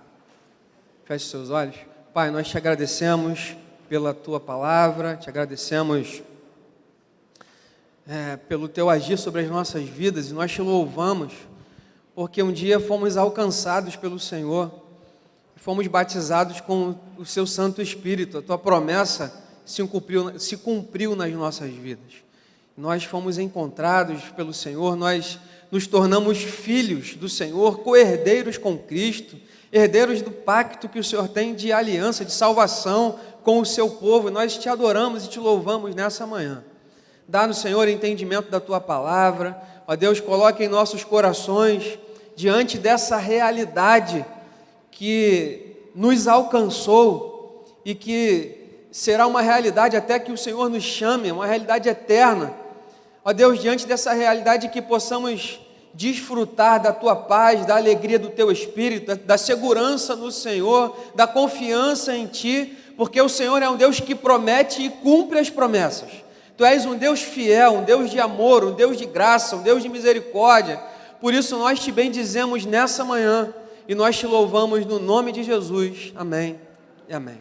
Feche seus olhos. Pai, nós te agradecemos pela tua palavra, te agradecemos pelo teu agir sobre as nossas vidas, e nós te louvamos porque um dia fomos alcançados pelo Senhor, fomos batizados com o seu Santo Espírito. A tua promessa se cumpriu nas nossas vidas. Nós fomos encontrados pelo Senhor, nós nos tornamos filhos do Senhor, co-herdeiros com Cristo, herdeiros do pacto que o Senhor tem de aliança, de salvação com o seu povo. Nós te adoramos e te louvamos nessa manhã. Dá no Senhor entendimento da tua palavra. Ó Deus, coloque em nossos corações, diante dessa realidade que nos alcançou e que será uma realidade até que o Senhor nos chame, uma realidade eterna. Ó Deus, diante dessa realidade, que possamos desfrutar da tua paz, da alegria do teu Espírito, da segurança no Senhor, da confiança em ti, porque o Senhor é um Deus que promete e cumpre as promessas. Tu és um Deus fiel, um Deus de amor, um Deus de graça, um Deus de misericórdia. Por isso nós te bendizemos nessa manhã e nós te louvamos no nome de Jesus. Amém e amém.